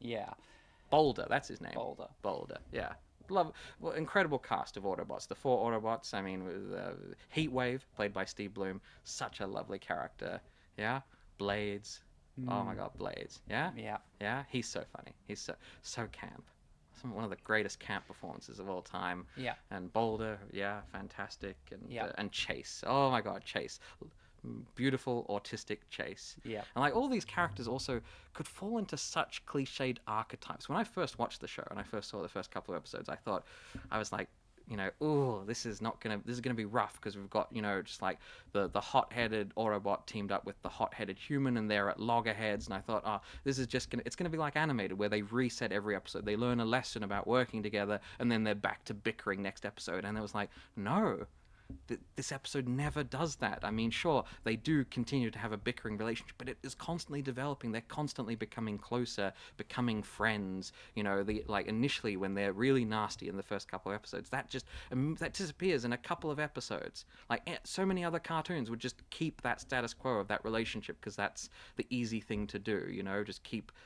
Yeah. Boulder, that's his name. Boulder, yeah. Incredible cast of Autobots. The 4 Autobots, I mean, with Heatwave, played by Steve Bloom, such a lovely character. Yeah? Blades. Oh my god, Blades. Yeah? Yeah. Yeah? He's so funny. He's so camp. One of the greatest camp performances of all time. Yeah. And Boulder, yeah, fantastic. And Chase. Oh my god, Chase. Beautiful autistic Chase. Yeah. And all these characters also could fall into such cliched archetypes. When I first watched the show and I first saw the first couple of episodes, I was like, oh, this is gonna be rough because we've got, just like the hot-headed Autobot teamed up with the hot-headed human, and they're at loggerheads. And I thought, oh, this is it's gonna be like Animated, where they reset every episode, they learn a lesson about working together, and then they're back to bickering next episode. And it was like, no. This episode never does that. I mean, sure, they do continue to have a bickering relationship, but it is constantly developing. They're constantly becoming closer, becoming friends. Initially when they're really nasty in the first couple of episodes, that disappears in a couple of episodes. So many other cartoons would just keep that status quo of that relationship because that's the easy thing to do.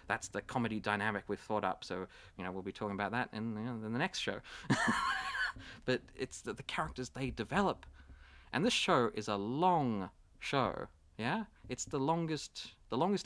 That's the comedy dynamic we've thought up. So we'll be talking about that in the next show. But it's the characters they develop. And this show is a long show, yeah? It's the longest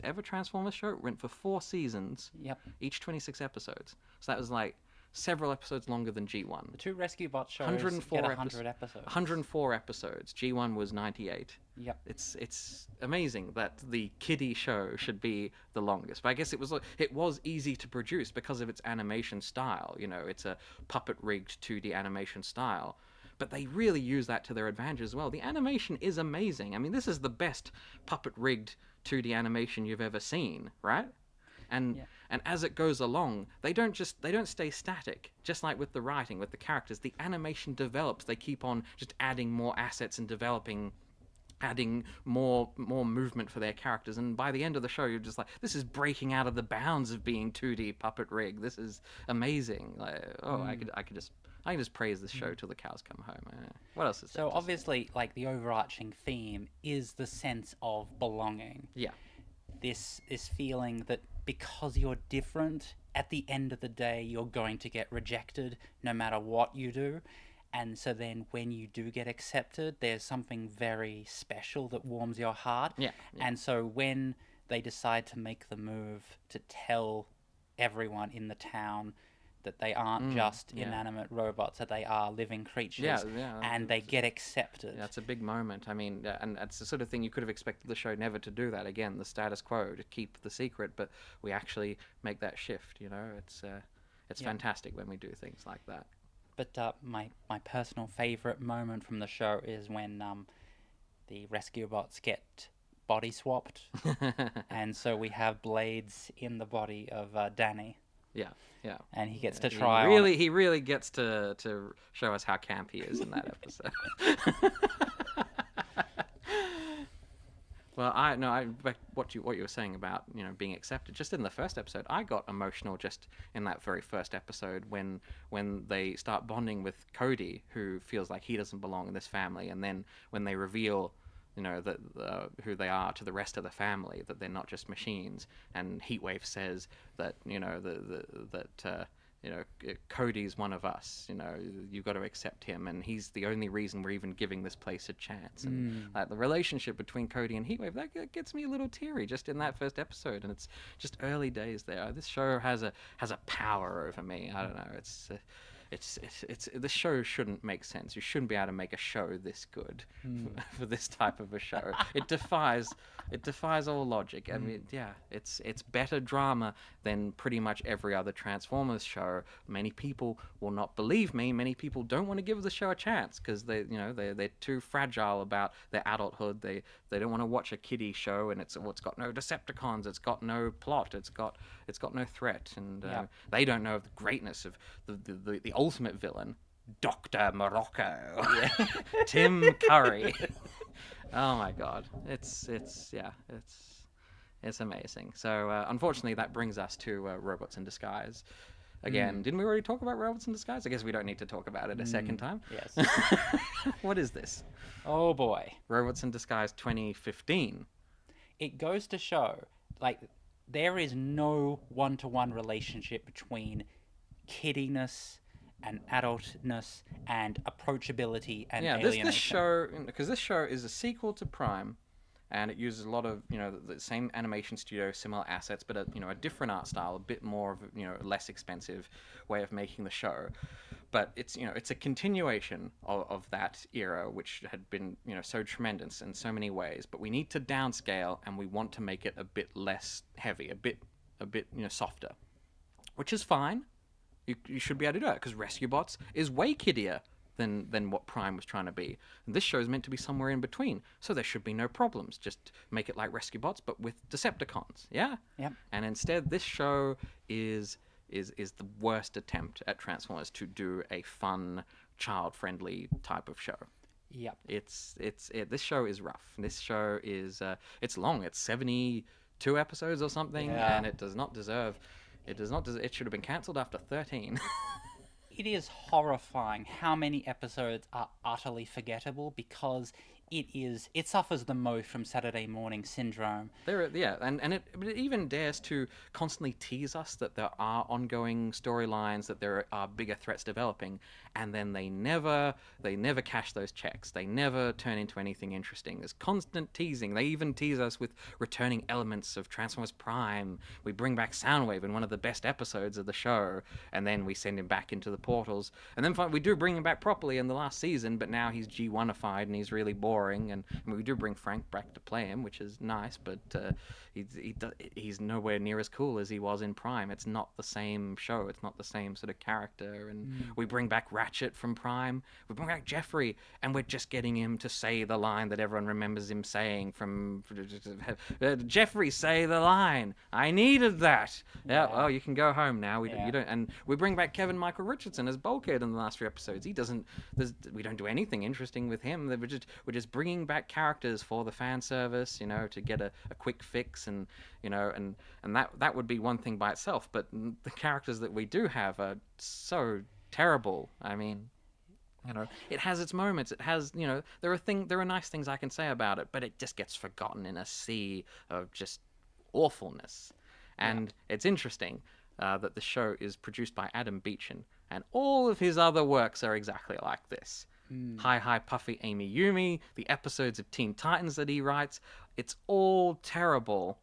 ever Transformers show. It went for 4 seasons, Yep. each 26 episodes. So that was like several episodes longer than G1. The 2 Rescue Bot shows 104 get 100 episodes. 104 episodes. G1 was 98. Yep. It's amazing that the kiddie show should be the longest. But I guess it was easy to produce because of its animation style. It's a puppet rigged 2D animation style. But they really use that to their advantage as well. The animation is amazing. I mean, this is the best puppet rigged 2D animation you've ever seen, right? And as it goes along, they don't stay static. Just like with the writing, with the characters, the animation develops. They keep on just adding more assets and adding more movement for their characters. And by the end of the show, you're just like, this is breaking out of the bounds of being 2D puppet rig. This is amazing. I can just praise this show till the cows come home. What else is there? So obviously, like, the overarching theme is the sense of belonging. Yeah. This feeling that because you're different, at the end of the day, you're going to get rejected no matter what you do. And so then when you do get accepted, there's something very special that warms your heart. Yeah. And so when they decide to make the move to tell everyone in the town that they aren't just inanimate robots, that they are living creatures, and they get accepted. Yeah, it's a big moment. I mean, and it's the sort of thing you could have expected the show never to do that. Again, the status quo, to keep the secret, but we actually make that shift, It's fantastic when we do things like that. But my personal favourite moment from the show is when the rescue bots get body swapped. And so we have Blades in the body of Danny. Yeah, yeah. And he gets to try He really gets to show us how camp he is in that episode. Well, what you were saying about being accepted, just in the first episode, I got emotional just in that very first episode when they start bonding with Cody, who feels like he doesn't belong in this family, and then when they reveal that who they are to the rest of the family, that they're not just machines, and Heatwave says that Cody's one of us. You've got to accept him, and he's the only reason we're even giving this place a chance. And the relationship between Cody and Heatwave, that gets me a little teary just in that first episode, and it's just early days there. This show has a power over me. I don't know. It's this show shouldn't make sense. You shouldn't be able to make a show this good for this type of a show. It defies all logic. I mean, it's better drama than pretty much every other Transformers show. Many people will not believe me. Many people don't want to give the show a chance because they're too fragile about their adulthood. They don't want to watch a kiddie show and it's got no Decepticons. It's got no plot. It's got no threat, and they don't know of the greatness of the ultimate villain, Dr. Morocco. Tim Curry. Oh my god, it's amazing. So unfortunately that brings us to Robots in Disguise. Again, didn't we already talk about Robots in Disguise? I guess we don't need to talk about it a second time. Yes. What is this? Oh boy. Robots in Disguise 2015. It goes to show, like, there is no one-to-one relationship between kiddiness and adultness and approachability and alienation. This show, because this show is a sequel to Prime, and it uses a lot of the same animation studio, similar assets, but a different art style, a bit more of less expensive way of making the show. But it's a continuation of that era, which had been so tremendous in so many ways. But we need to downscale, and we want to make it a bit less heavy, a bit softer, which is fine. You should be able to do it because Rescue Bots is way kiddier than what Prime was trying to be. And this show is meant to be somewhere in between, so there should be no problems. Just make it like Rescue Bots, but with Decepticons. Yeah. Yep. And instead, this show is the worst attempt at Transformers to do a fun, child-friendly type of show. Yep. This show is rough. This show is it's long. It's 72 episodes or something, Yeah. and it does not deserve. It does not. It should have been cancelled after 13. It is horrifying how many episodes are utterly forgettable because it suffers the most from Saturday morning syndrome. Yeah, but it even dares to constantly tease us that there are ongoing storylines, that there are bigger threats developing, and then they never cash those checks. They never turn into anything interesting. There's constant teasing. They even tease us with returning elements of Transformers Prime. We bring back Soundwave in one of the best episodes of the show, and then we send him back into the portals. And then we do bring him back properly in the last season, but now he's G1ified and he's really boring. And we do bring Frank back to play him, which is nice, but he's nowhere near as cool as he was in Prime. It's not the same show. It's not the same sort of character. And we bring back Ratchet from Prime. We bring back Jeffrey, and we're just getting him to say the line that everyone remembers him saying from Jeffrey, say the line. I needed that. Yeah. Well, you can go home now. You don't. And we bring back Kevin Michael Richardson as Bulkhead in the last few episodes. He doesn't. We don't do anything interesting with him. We're just bringing back characters for the fan service, to get a quick fix, and and that would be one thing by itself. But the characters that we do have are so terrible. I mean, it has its moments. It has, there are nice things I can say about it, but it just gets forgotten in a sea of just awfulness. And it's interesting that the show is produced by Adam Beechin, and all of his other works are exactly like this. Hi Puffy Amy Yumi, the episodes of Teen Titans that he writes, it's all terrible.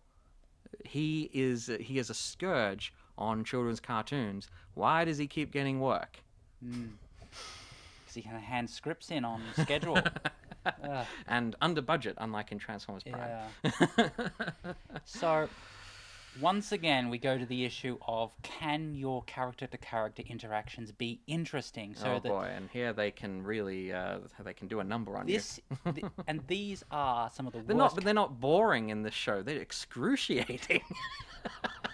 He is a scourge on children's cartoons. Why does he keep getting work? Because he can hand scripts in on schedule. And under budget, unlike in Transformers Prime. Yeah. So, once again, we go to the issue of, can your character-to-character interactions be interesting? So and here they can really they can do a number on you. And these are some of the worst. They're not boring in this show. They're excruciating.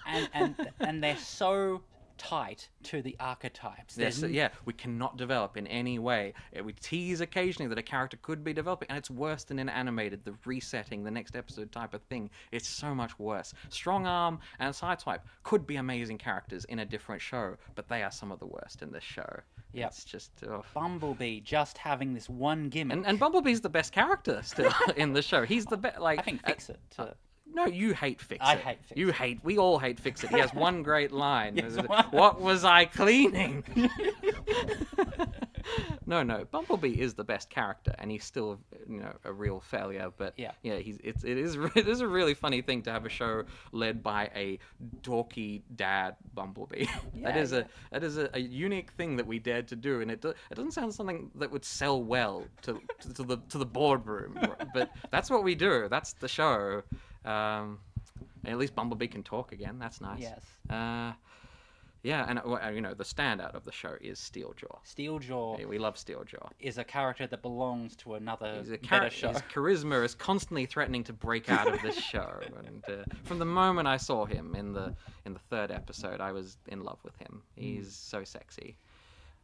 and they're so tight to the archetypes. We cannot develop in any way. We tease occasionally that a character could be developing, and it's worse than in animated, the resetting, the next episode type of thing. It's so much worse. Strong Arm and Sideswipe could be amazing characters in a different show, but they are some of the worst in this show. Yep. It's just... Bumblebee just having this one gimmick. And Bumblebee's the best character still in the show. He's the best... I think Fix-It... No, you hate Fix-It. I hate Fix-It. We all hate Fix-It. He has one great line. What was I cleaning? No, Bumblebee is the best character, and he's still, a real failure. But it is a really funny thing to have a show led by a dorky dad Bumblebee. That is a unique thing that we dared to do, and it doesn't sound something that would sell well to the boardroom. But that's what we do. That's the show. And at least Bumblebee can talk again. That's nice. Yes. And the standout of the show is Steeljaw. Steeljaw. Yeah, we love Steeljaw. Is a character that belongs to another better show. His charisma is constantly threatening to break out of this show. And from the moment I saw him in the third episode, I was in love with him. He's so sexy.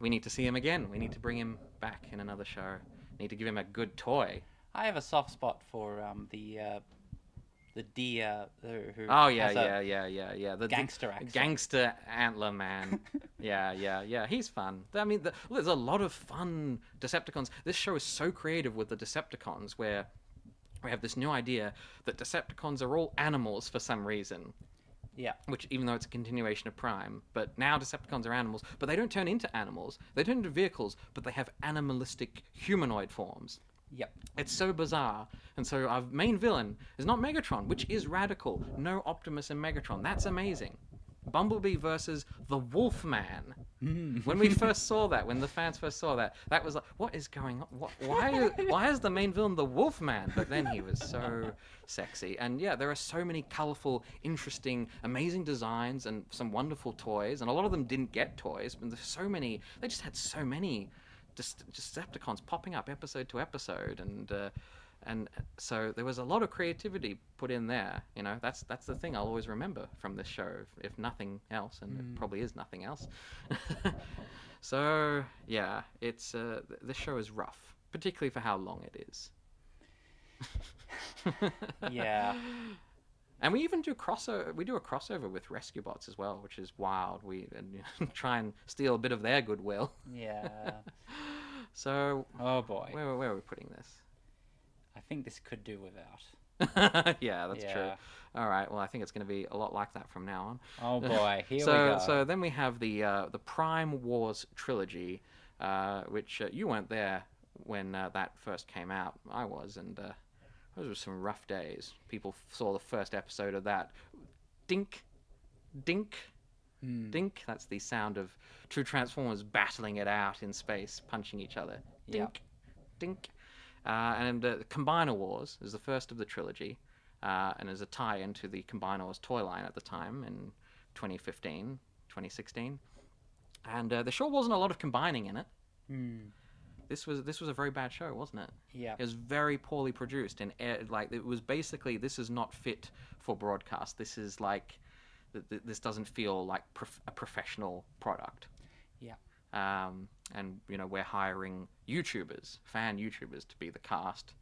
We need to see him again. We need to bring him back in another show. We need to give him a good toy. I have a soft spot for the deer who the gangster accent. Gangster Antler Man. yeah, he's fun. I mean, there's a lot of fun Decepticons. This show is so creative with the Decepticons, where we have this new idea that Decepticons are all animals for some reason. Yeah. Which, even though it's a continuation of Prime, but now Decepticons are animals, but they don't turn into animals. They turn into vehicles, but they have animalistic humanoid forms. Yep. It's so bizarre. And so our main villain is not Megatron, which is radical. No Optimus and Megatron. That's amazing. Bumblebee versus the Wolfman. When we first saw that, when the fans first saw that, that was like, what is going on? Why is the main villain the Wolfman? But then he was so sexy. And there are so many colorful, interesting, amazing designs and some wonderful toys. And a lot of them didn't get toys, but there's so many. They just had so many just Decepticons popping up episode to episode, and so there was a lot of creativity put in there. You know, that's the thing I'll always remember from this show, if nothing else, and it probably is nothing else. So yeah, it's this show is rough, particularly for how long it is. Yeah. And we even do crossover. We do a crossover with Rescue Bots as well, which is wild. We try and steal a bit of their goodwill. Yeah. So Oh boy. where are we putting this? I think this could do without. Yeah, that's true. Yeah. All right. Well, I think it's going to be a lot like that from now on. Oh boy. Here so, we go. So then we have the Prime Wars trilogy, which you weren't there when that first came out. I was, and those were some rough days. People saw the first episode of that. Dink, dink, dink. That's the sound of two Transformers battling it out in space, punching each other. Dink, Yep. dink. And Combiner Wars is the first of the trilogy, and is a tie-in to the Combiner Wars toy line at the time in 2015, 2016. And there sure wasn't a lot of combining in it. This was a very bad show, wasn't it? Yeah. It was very poorly produced, and like it was basically, this is not fit for broadcast. This is like this doesn't feel like a professional product. Yeah. And you know, we're hiring YouTubers, fan YouTubers, to be the cast,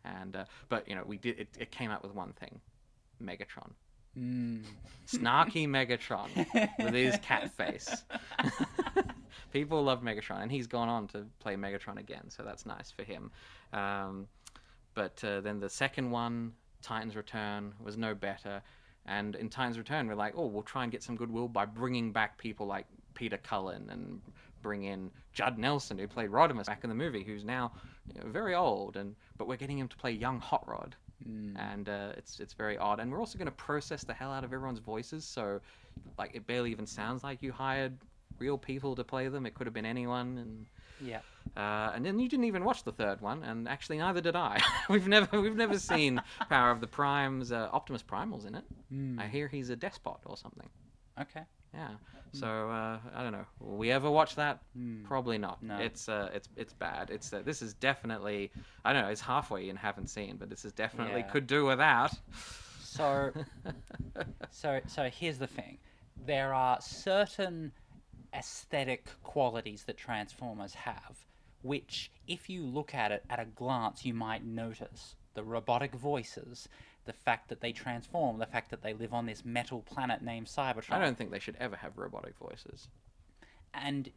and but you know, it came out with one thing, Megatron. Snarky Megatron with his cat face. People love Megatron, and he's gone on to play Megatron again, so that's nice for him. But then the second one, Titans Return, was no better. And in Titans Return, we're like, oh, we'll try and get some goodwill by bringing back people like Peter Cullen and bring in Judd Nelson, who played Rodimus back in the movie, who's now, you know, very old, but we're getting him to play young Hot Rod. And it's very odd. And we're also going to process the hell out of everyone's voices, so like it barely even sounds like you hired real people to play them. It could have been anyone. And Yeah. and then you didn't even watch the third one, and actually neither did I. we've never seen Power of the Primes. Optimus Primal's in it. I hear he's a despot or something. Okay. Yeah. So I don't know. Will we ever watch that? Probably not. No. It's bad. This is definitely, I don't know. It's halfway in haven't seen, but this is definitely Yeah. could do without. So here's the thing. There are certain aesthetic qualities that Transformers have, which, if you look at it at a glance, you might notice. The robotic voices, the fact that they transform, the fact that they live on this metal planet named Cybertron. I don't think they should ever have robotic voices. And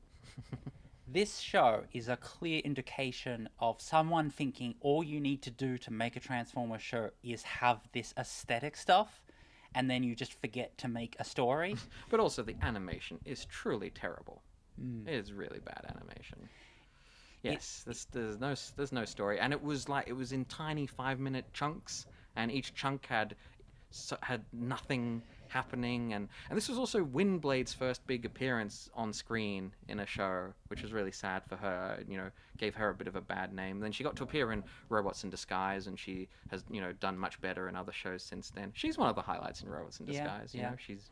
this show is a clear indication of someone thinking all you need to do to make a Transformers show is have this aesthetic stuff, and then you just forget to make a story. But also the animation is truly terrible. It is really bad animation. Yes, there's no story, and it was in tiny 5-minute chunks, and each chunk had nothing happening, and this was also Windblade's first big appearance on screen in a show, which was really sad for her. You know, gave her a bit of a bad name. Then she got to appear in Robots in Disguise, and she has, you know, done much better in other shows since then. She's one of the highlights in Robots in Yeah, Disguise. You yeah. know, she's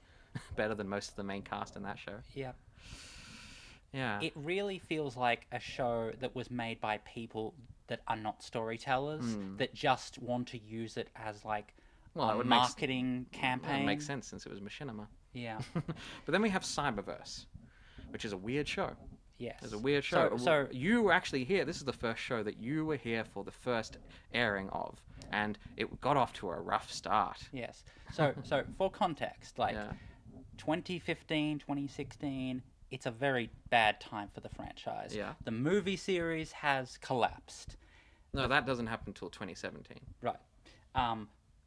better than most of the main cast in that show. Yeah. Yeah. It really feels like a show that was made by people that are not storytellers, that just want to use it as like Well, a it would make marketing That campaign. would make sense since it was Machinima. Yeah. But then we have Cyberverse, which is a weird show. Yes. It's a weird show. So You were actually here. This is the first show that you were here for the first airing of, and it got off to a rough start. yes. So for context, like Yeah. 2015, 2016, it's a very bad time for the franchise. Yeah. The movie series has collapsed. No, that doesn't happen until 2017. Right.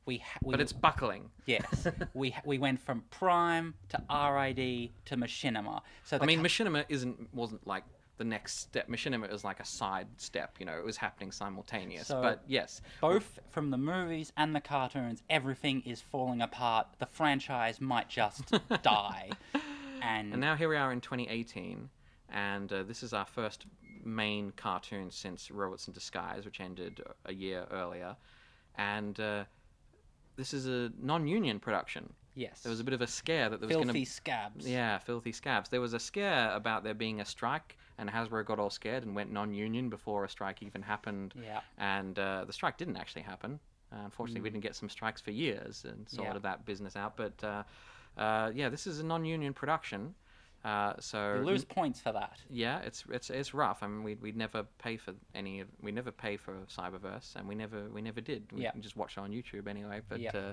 We But it's buckling. yes. we went from Prime to RID to Machinima. So I mean, Machinima wasn't like the next step. Machinima is like a side step. You know, it was happening simultaneous. So- but yes, both from the movies and the cartoons, everything is falling apart. The franchise might just die. and now here we are in 2018, and this is our first main cartoon since Robots in Disguise, which ended a year earlier, and this is a non-union production. Yes. There was a bit of a scare that there was going Filthy to... scabs. Yeah, filthy scabs. There was a scare about there being a strike, and Hasbro got all scared and went non-union before a strike even happened. Yeah. And the strike didn't actually happen. Unfortunately, we didn't get some strikes for years and sorted Yeah. that business out. But yeah, this is a non-union production. So You lose points for that. yeah, it's rough. I mean, we'd never pay for we never pay for Cyberverse, and we never did. We Yeah. just watch it on YouTube anyway. But Yeah.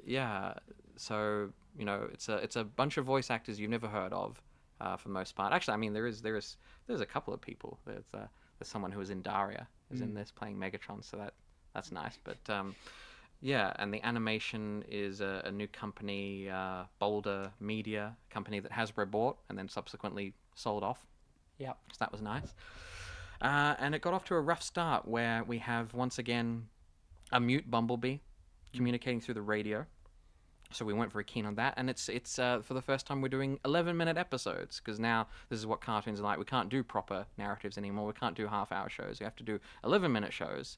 yeah, so it's a bunch of voice actors you've never heard of, for the most part. Actually, I mean there's a couple of people. There's someone who was in Daria is in this playing Megatron, so that's nice. But yeah, and the animation is a new company, Boulder Media, company that Hasbro bought and then subsequently sold off. Yeah. So that was nice. And it got off to a rough start where we have, once again, a mute Bumblebee communicating through the radio. So we weren't very keen on that. And it's for the first time we're doing 11-minute episodes, because now this is what cartoons are like. We can't do proper narratives anymore. We can't do half-hour shows. We have to do 11-minute shows.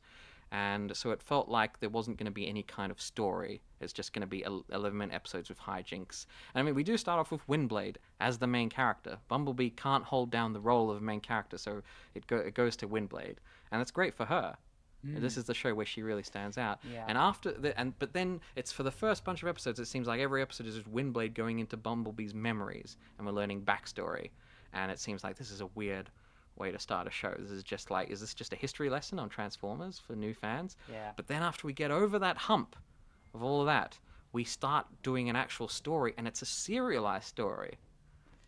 And so it felt like there wasn't going to be any kind of story. It's just going to be 11-minute episodes with hijinks. And I mean, we do start off with Windblade as the main character. Bumblebee can't hold down the role of main character, so it goes to Windblade. And that's great for her. This is the show where she really stands out. Yeah. And but then it's for the first bunch of episodes, it seems like every episode is just Windblade going into Bumblebee's memories, and we're learning backstory. And it seems like this is a weird way to start a show. This is just like, is this just a history lesson on Transformers for new fans? Yeah. But then after we get over that hump of all of that, we start doing an actual story, and it's a serialized story.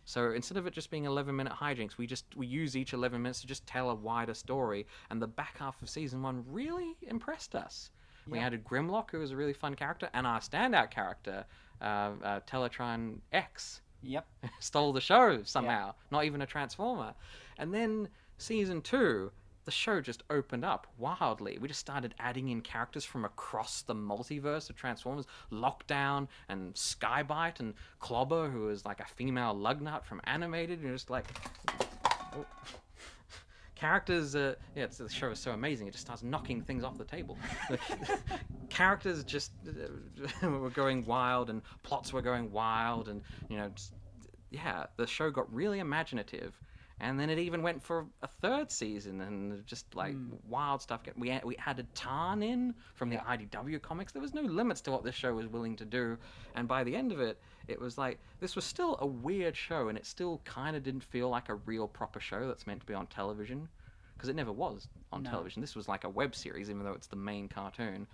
So instead of it just being 11-minute hijinks, we use each 11 minutes to just tell a wider story. And the back half of season 1 really impressed us. We Yeah. added Grimlock, who was a really fun character, and our standout character, Teletron X, Yep. stole the show somehow. Not even a Transformer. And then season 2, the show just opened up wildly. We just started adding in characters from across the multiverse of Transformers. Lockdown and Skybite and Clobber, who is like a female lugnut from Animated. And just like... Oh. Characters, the show is so amazing. It just starts knocking things off the table. Characters just were going wild, and plots were going wild, and the show got really imaginative. And then it even went for a third season, and just like wild stuff. We added Tarn in from the IDW comics. There was no limits to what this show was willing to do. And by the end of it, it was like, this was still a weird show, and it still kind of didn't feel like a real proper show that's meant to be on television, because it never was on television. This was like a web series, even though it's the main cartoon.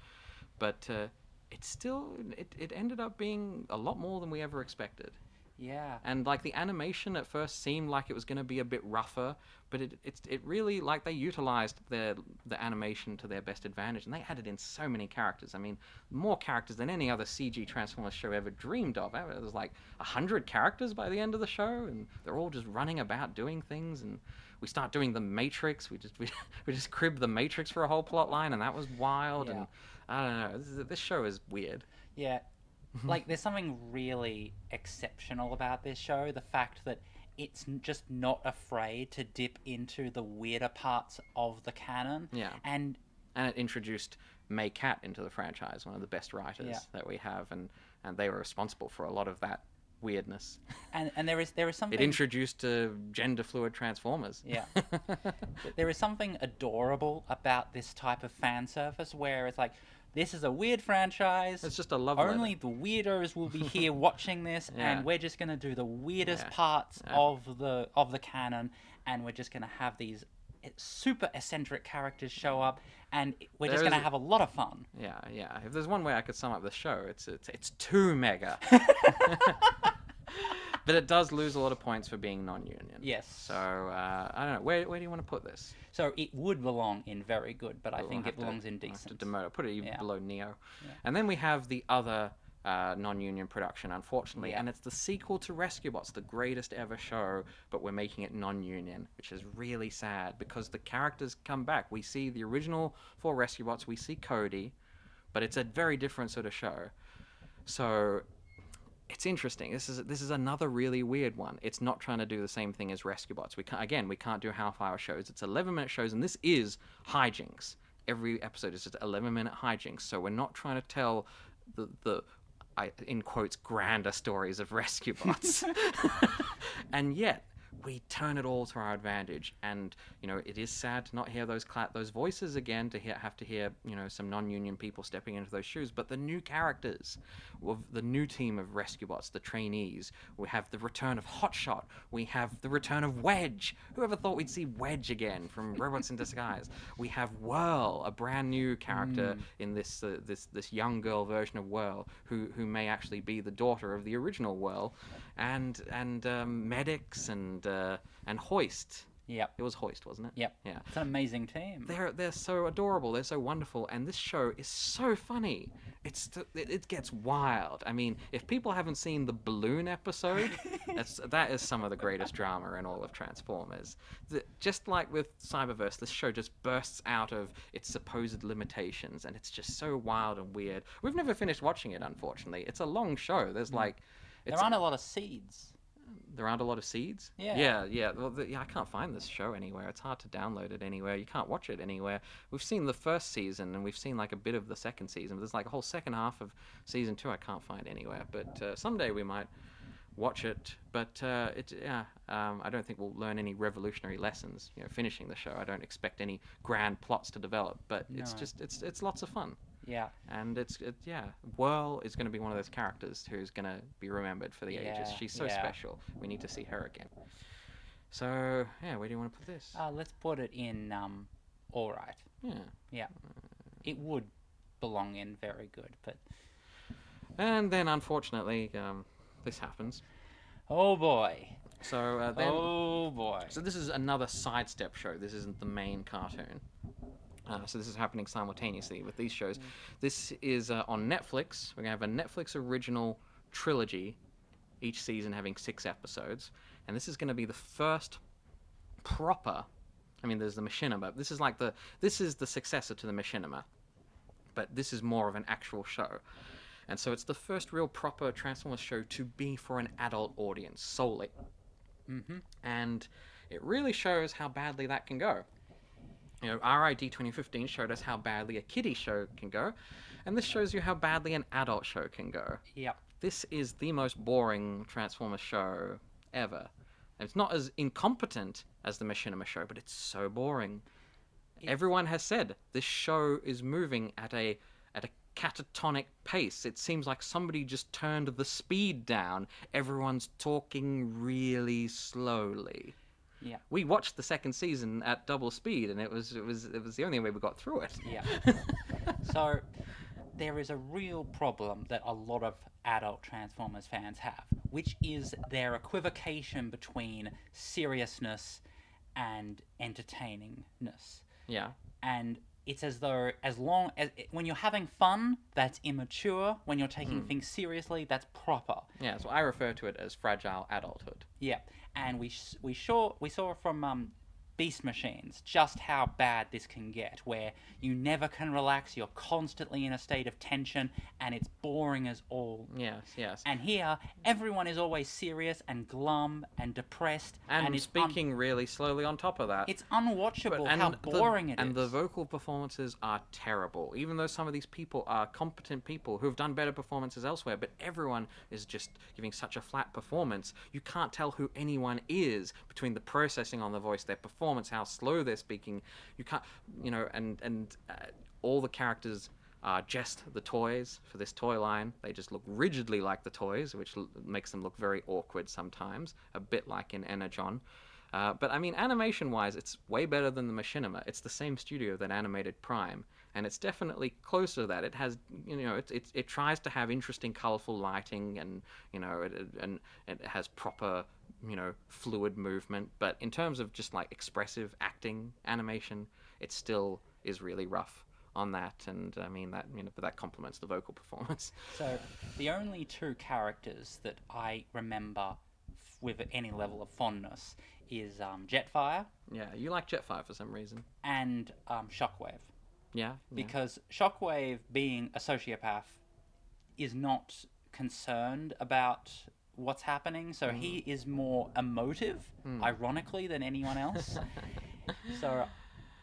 But it ended up being a lot more than we ever expected. Yeah. And like the animation at first seemed like it was going to be a bit rougher, but it really, like, they utilized the animation to their best advantage, and they added in so many characters. I mean, more characters than any other CG Transformers show ever dreamed of. There was like 100 characters by the end of the show, and they're all just running about doing things. And we start doing the Matrix. We just cribbed the Matrix for a whole plot line, and that was wild. Yeah. And I don't know. This show is weird. Yeah. Like, there's something really exceptional about this show. The fact that it's just not afraid to dip into the weirder parts of the canon. Yeah. And it introduced May Cat into the franchise, one of the best writers that we have, and they were responsible for a lot of that weirdness. And there is something... It introduced gender fluid Transformers. Yeah. There is something adorable about this type of fan service, where it's like, this is a weird franchise. It's just a love Only letter. the weirdos will be here watching this, and we're just going to do the weirdest parts of the canon, and we're just going to have these super eccentric characters show up, and we're just going to have a lot of fun. Yeah. If there's one way I could sum up the show, it's too mega. But it does lose a lot of points for being non-union. Yes. So I don't know. Where do you want to put this? So it would belong in very good, but I We'll think have it belongs in I'll have decent. to demote it. Put it even Yeah. below Neo. And then we have the other non-union production, unfortunately, and it's the sequel to Rescue Bots, the greatest ever show, but we're making it non-union, which is really sad, because the characters come back. We see the original 4 Rescue Bots, we see Cody, but it's a very different sort of show. So it's interesting. This is another really weird one. It's not trying to do the same thing as Rescue Bots. We can't do half-hour shows. It's 11-minute shows, and this is hijinks. Every episode is just 11-minute hijinks. So we're not trying to tell the in quotes grander stories of rescue bots. And yet we turn it all to our advantage. And it is sad to not hear those voices again, to have to hear some non-union people stepping into those shoes. But the new characters of the new team of rescue bots, the trainees, we have the return of Hotshot, we have the return of Wedge. Whoever thought we'd see Wedge again from Robots in Disguise? We have Whirl, a brand new character in this young girl version of Whirl, who may actually be the daughter of the original Whirl, and Medics and Hoist. Yep. It was Hoist, wasn't it? Yep. Yeah. It's an amazing team. They're so adorable. They're so wonderful, and this show is so funny. It gets wild. I mean, if people haven't seen the balloon episode, that is some of the greatest drama in all of Transformers. Just like with Cyberverse, this show just bursts out of its supposed limitations, and it's just so wild and weird. We've never finished watching it, unfortunately. It's a long show. There's like, There aren't a lot of seeds. there aren't a lot of seeds? Yeah. Yeah. Well, I can't find this show anywhere. It's hard to download it anywhere. You can't watch it anywhere. We've seen the first season, and we've seen like a bit of the second season. But there's like a whole second half of season 2 I can't find anywhere. But someday we might watch it. But I don't think we'll learn any revolutionary lessons, finishing the show. I don't expect any grand plots to develop. But it's No. just, it's lots of fun. Yeah. And Whirl is going to be one of those characters who's going to be remembered for the ages. She's so special. We need to see her again. So, where do you want to put this? Let's put it in, all right. Yeah. Yeah. It would belong in very good, but... And then, unfortunately, this happens. Oh, boy. So, Oh, boy. So this is another sidestep show. This isn't the main cartoon. So this is happening simultaneously with these shows. This is on Netflix. We're going to have a Netflix original trilogy, each season having 6 episodes. And this is going to be the first proper... I mean, there's the Machinima, but this is the successor to the Machinima. But this is more of an actual show. And so it's the first real proper Transformers show to be for an adult audience, solely. Mm-hmm. And it really shows how badly that can go. RID 2015 showed us how badly a kiddie show can go, and this shows you how badly an adult show can go. Yep. This is the most boring Transformers show ever. And it's not as incompetent as the Machinima show, but it's so boring. Everyone has said this show is moving at a catatonic pace. It seems like somebody just turned the speed down. Everyone's talking really slowly. Yeah. We watched the second season at double speed, and it was the only way we got through it. Yeah. So there is a real problem that a lot of adult Transformers fans have, which is their equivocation between seriousness and entertainingness. Yeah. And it's as though when you're having fun, that's immature. When you're taking things seriously, that's proper. Yeah, so I refer to it as fragile adulthood. Yeah, and we saw from Beast Machines just how bad this can get, where you never can relax, you're constantly in a state of tension, and it's boring as all. Yes. And here, everyone is always serious and glum and depressed, And it's speaking really slowly on top of that. it's unwatchable And how boring it is. And the vocal performances are terrible. Even though some of these people are competent people who have done better performances elsewhere, but everyone is just giving such a flat performance. You can't tell who anyone is between the processing on the voice, their performance, how slow they're speaking. You can't, and all the characters are just the toys for this toy line. They just look rigidly like the toys, which makes them look very awkward sometimes, a bit like in Energon. But I mean, animation-wise, it's way better than the Machinima. It's the same studio that animated Prime, and it's definitely closer to that. It has, it tries to have interesting, colorful lighting, and it has proper, fluid movement. But in terms of just like expressive acting animation, it still is really rough on that, and I mean that, but that complements the vocal performance. So the only 2 characters that I remember with any level of fondness is Jetfire Yeah, you like Jetfire for some reason. and Shockwave. Yeah. Because Shockwave, being a sociopath, is not concerned about what's happening, so he is more emotive, ironically, than anyone else. So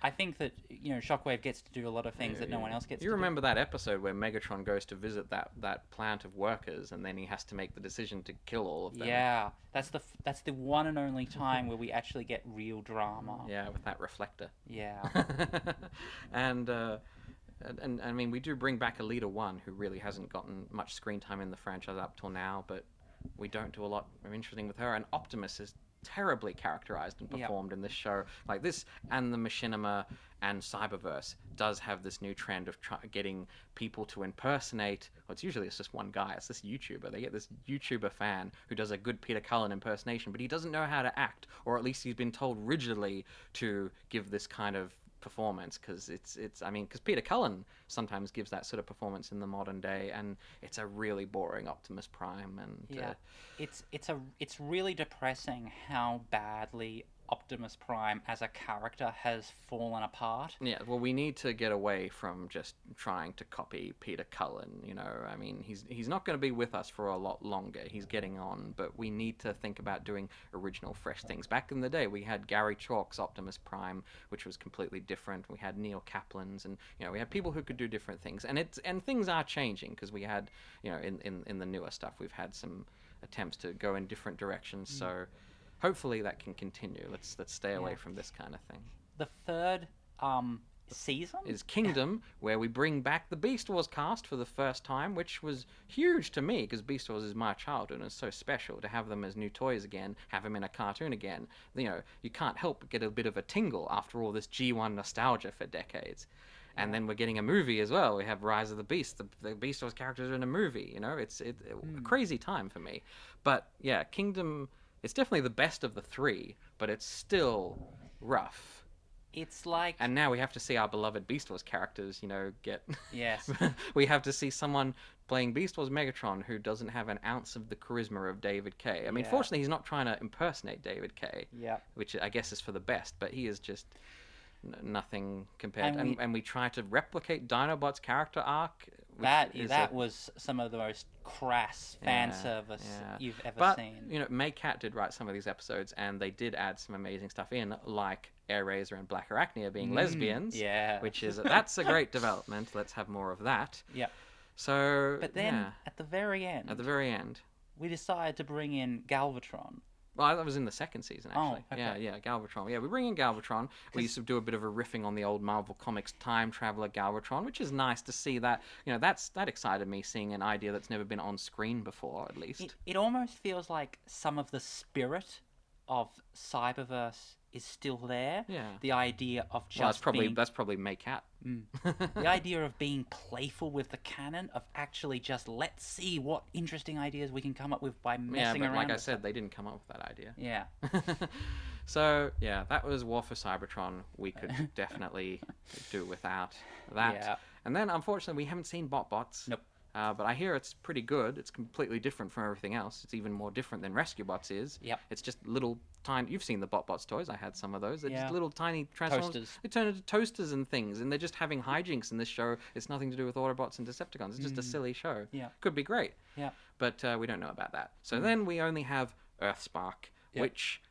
I think that Shockwave gets to do a lot of things that no one else gets to You do. remember that episode where Megatron goes to visit that plant of workers, and then he has to make the decision to kill all of them. Yeah, that's the one and only time where we actually get real drama. Yeah, with that reflector. Yeah. and I mean, we do bring back Elita One, who really hasn't gotten much screen time in the franchise up till now, but we don't do a lot of interesting with her. And Optimus is terribly characterized and Yep. performed in this show. Like this, and the Machinima and Cyberverse does have this new trend of getting people to impersonate. Well, it's just one guy. It's this YouTuber. They get this YouTuber fan who does a good Peter Cullen impersonation, but he doesn't know how to act, or at least he's been told rigidly to give this kind of performance, because because Peter Cullen sometimes gives that sort of performance in the modern day, and it's a really boring Optimus Prime. And Yeah, it's really depressing how badly Optimus Prime as a character has fallen apart. yeah, well, we need to get away from just trying to copy Peter Cullen. I mean, he's not going to be with us for a lot longer. He's getting on, but we need to think about doing original, fresh things. Back in the day, we had Gary Chalk's Optimus Prime, which was completely different. We had Neil Kaplan's, and we had people who could do different things. And things are changing, because we had in the newer stuff, we've had some attempts to go in different directions. So hopefully that can continue. Let's stay away Yeah. from this kind of thing. The third season Is Kingdom, where we bring back the Beast Wars cast for the first time, which was huge to me, because Beast Wars is my childhood, and it's so special to have them as new toys again, have them in a cartoon again. You can't help but get a bit of a tingle after all this G1 nostalgia for decades. And then we're getting a movie as well. We have Rise of the Beast. The Beast Wars characters are in a movie. It's a crazy time for me. But yeah, Kingdom, it's definitely the best of the three, but it's still rough. It's like And now we have to see our beloved Beast Wars characters, get. yes, We have to see someone playing Beast Wars Megatron who doesn't have an ounce of the charisma of David Kaye. I mean, Yeah. fortunately, he's not trying to impersonate David Kaye, yeah, which I guess is for the best, but he is just nothing compared. And And we try to replicate Dinobot's character arc. Which that is that was some of the most crass fan Yeah, service yeah. you've ever But seen. Maycat did write some of these episodes, and they did add some amazing stuff in, like Airazor and Black Arachnia being lesbians. Yeah. That's a great development. Let's have more of that. Yeah. So, But then yeah, at the very end, at the very end. we decided to bring in Galvatron. Well, that was in the second season, Oh, actually. okay. Yeah, Galvatron. Yeah, we bring in Galvatron. We used to do a bit of a riffing on the old Marvel Comics time traveler Galvatron, which is nice to see that. That excited me, seeing an idea that's never been on screen before, at least. It almost feels like some of the spirit of Cyberverse is still there. Yeah. The idea of just Well, being that's probably Maycat. the idea of being playful with the canon, of actually just let's see what interesting ideas we can come up with by Yeah, messing but around. like I with said, stuff. they didn't come up with that idea. Yeah. So yeah, that was War for Cybertron. We could definitely do without that. Yeah. And then unfortunately, we haven't seen BotBots. Nope. But I hear it's pretty good. It's completely different from everything else. It's even more different than Rescue Bots is. Yep. It's just little tiny. You've seen the BotBots toys. I had some of those. They're Yeah. just little tiny transformers. Toasters. They turn into toasters and things, and they're just having hijinks in this show. It's nothing to do with Autobots and Decepticons. It's just a silly show. Yeah. Could be great. Yeah. But we don't know about that. So then we only have Earthspark, Yep. which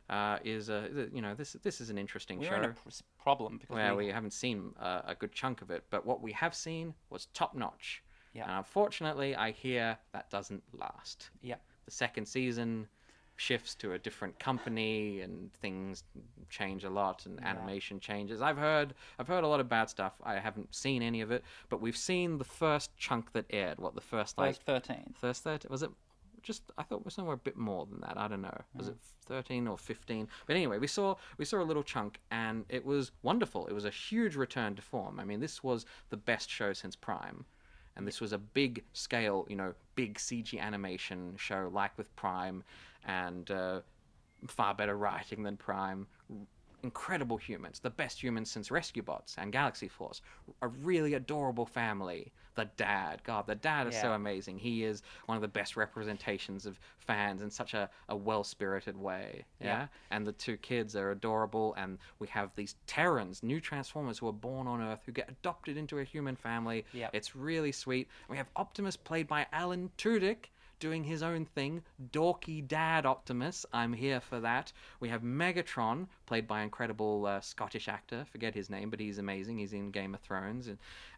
is this is an interesting We're show. in a problem because Well, we haven't seen a good chunk of it, but what we have seen was top notch. Yeah. And unfortunately, I hear that doesn't last. Yeah. The second season shifts to a different company, and things change a lot, and animation changes. I've heard a lot of bad stuff. I haven't seen any of it, but we've seen the first chunk that aired. What the first First 13. first 13 was it? I thought it was somewhere a bit more than that. I don't know. Was it 13 or 15? But anyway, we saw a little chunk, and it was wonderful. It was a huge return to form. I mean, this was the best show since Prime, and this was a big scale, big CG animation show like with Prime, and far better writing than Prime. Incredible humans, the best humans since Rescue Bots and Galaxy Force. A really adorable family. The dad, God, the dad is so Yeah. amazing. He is one of the best representations of fans in such a well-spirited way. Yeah? And the two kids are adorable, and we have these Terrans, new Transformers who are born on Earth, who get adopted into a human family. Yep. It's really sweet. We have Optimus played by Alan Tudyk, doing his own thing. Dorky dad Optimus, I'm here for that. We have Megatron, played by incredible Scottish actor. Forget his name, but he's amazing. He's in Game of Thrones,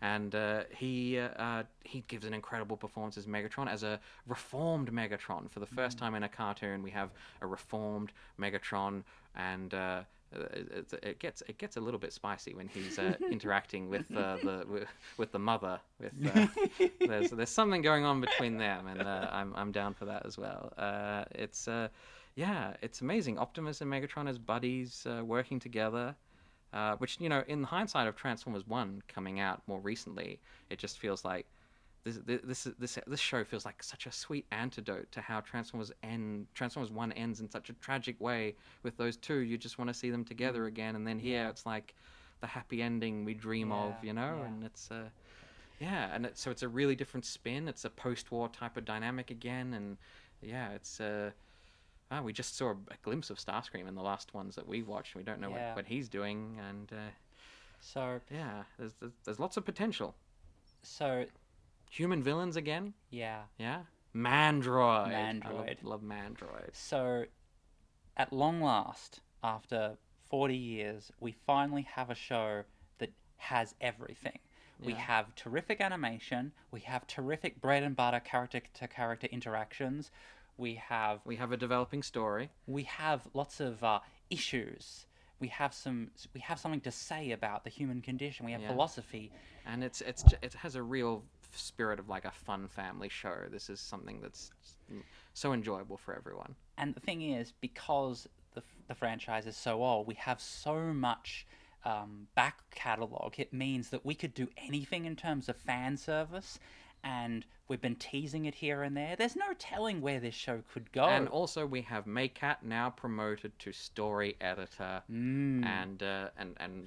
and he gives an incredible performance as Megatron, as a reformed Megatron. For the first time in a cartoon, we have a reformed Megatron, and it gets a little bit spicy when he's interacting with the mother. There's something going on between them, and I'm down for that as well. It's amazing. Optimus and Megatron as buddies working together. Which, in hindsight of Transformers 1 coming out more recently, it just feels like this show feels like such a sweet antidote to how Transformers 1 ends in such a tragic way with those two. You just want to see them together again, and then here it's like the happy ending we dream of, and it's so it's a really different spin. It's a post-war type of dynamic again, and it's we just saw a glimpse of Starscream in the last ones that we watched. We don't know what he's doing, and so there's lots of potential. So human villains again. Yeah. Mandroid. Mandroid. I love Mandroid. So, at long last, after 40 years, we finally have a show that has everything. We have terrific animation. We have terrific bread and butter character-to-character interactions. We have a developing story. We have lots of issues. We have something to say about the human condition. We have philosophy, and it has a real spirit of like a fun family show. This is something that's so enjoyable for everyone. And the thing is, because the franchise is so old, we have so much back catalogue. It means that we could do anything in terms of fan service, and we've been teasing it here and there. There's no telling where this show could go. And also we have Maycat now promoted to story editor, and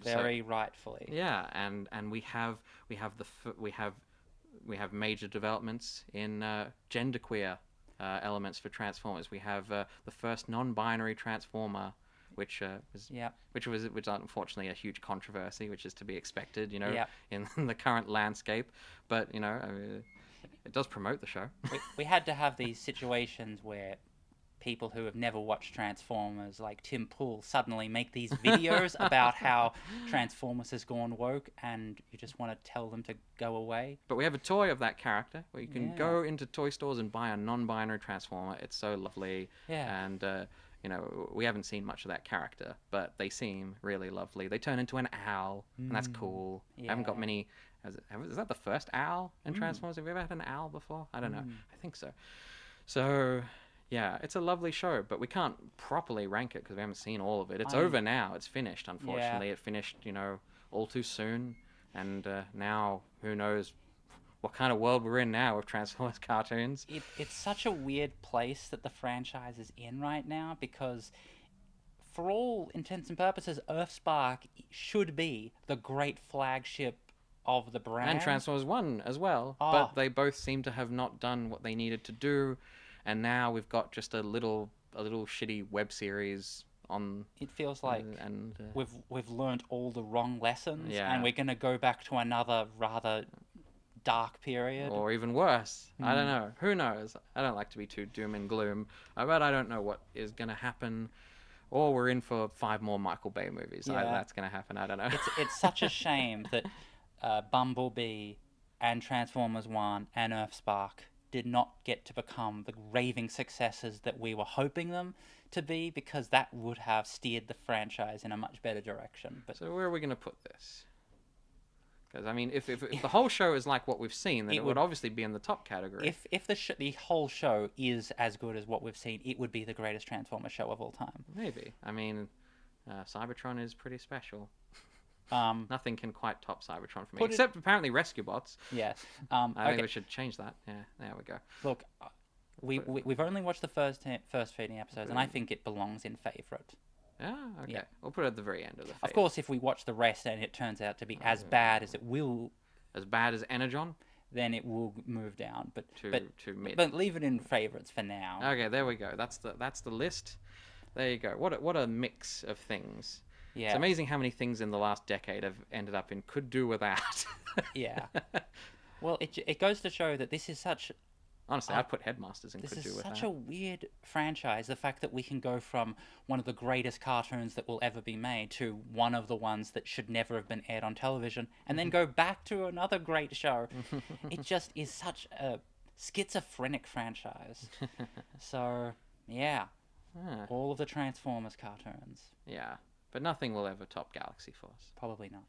very rightfully. Yeah, and we have major developments in genderqueer elements for Transformers. We have the first non-binary Transformer, which was unfortunately a huge controversy, which is to be expected, in the current landscape. But it does promote the show. we had to have these situations where people who have never watched Transformers, like Tim Pool, suddenly make these videos about how Transformers has gone woke, and you just want to tell them to go away. But we have a toy of that character where you can go into toy stores and buy a non-binary Transformer. It's so lovely. And we haven't seen much of that character, but they seem really lovely. They turn into an owl, and that's cool. I haven't got many. Is that the first owl in Transformers? Have we ever had an owl before? I don't know. I think so. So, yeah, it's a lovely show, but we can't properly rank it because we haven't seen all of it. It's over now. It's finished, unfortunately. It finished, all too soon. And now, who knows what kind of world we're in now with Transformers cartoons. It's such a weird place that the franchise is in right now, because for all intents and purposes, Earthspark should be the great flagship of the brand. And Transformers 1 as well. But they both seem to have not done what they needed to do. And now we've got just a little shitty web series on. It feels like we've learned all the wrong lessons, and we're going to go back to another rather dark period. Or even worse. I don't know. Who knows? I don't like to be too doom and gloom. But I don't know what is going to happen. Or we're in for 5 more Michael Bay movies. That's going to happen. I don't know. It's such a shame that Bumblebee and Transformers 1 and Earthspark did not get to become the raving successes that we were hoping them to be, because that would have steered the franchise in a much better direction. But so where are we going to put this? Because, I mean, if the whole show is like what we've seen, then it would obviously be in the top category. If the whole show is as good as what we've seen, it would be the greatest Transformers show of all time. Maybe. I mean, Cybertron is pretty special. Nothing can quite top Cybertron for me, except apparently Rescue Bots. Yes. I think we should change that. Yeah, there we go. Look, we've only watched the first 15 episodes, and I think it belongs in favourite. Ah, okay. Yeah. We'll put it at the very end of the favourite. Of course, if we watch the rest and it turns out to be as bad as it will... As bad as Energon? Then it will move down, but to mid. But leave it in favourites for now. Okay, there we go. That's the list. There you go. What a mix of things. Yeah. It's amazing how many things in the last decade have ended up in could do without. Yeah. Well, it goes to show that this is such Honestly, Uh, I'd put Headmasters and this could is do with such that. a weird franchise. The fact that we can go from one of the greatest cartoons that will ever be made to one of the ones that should never have been aired on television, and then go back to another great show. It just is such a schizophrenic franchise. So, yeah, Ah, all of the Transformers cartoons. yeah, but nothing will ever top Galaxy Force. Probably not.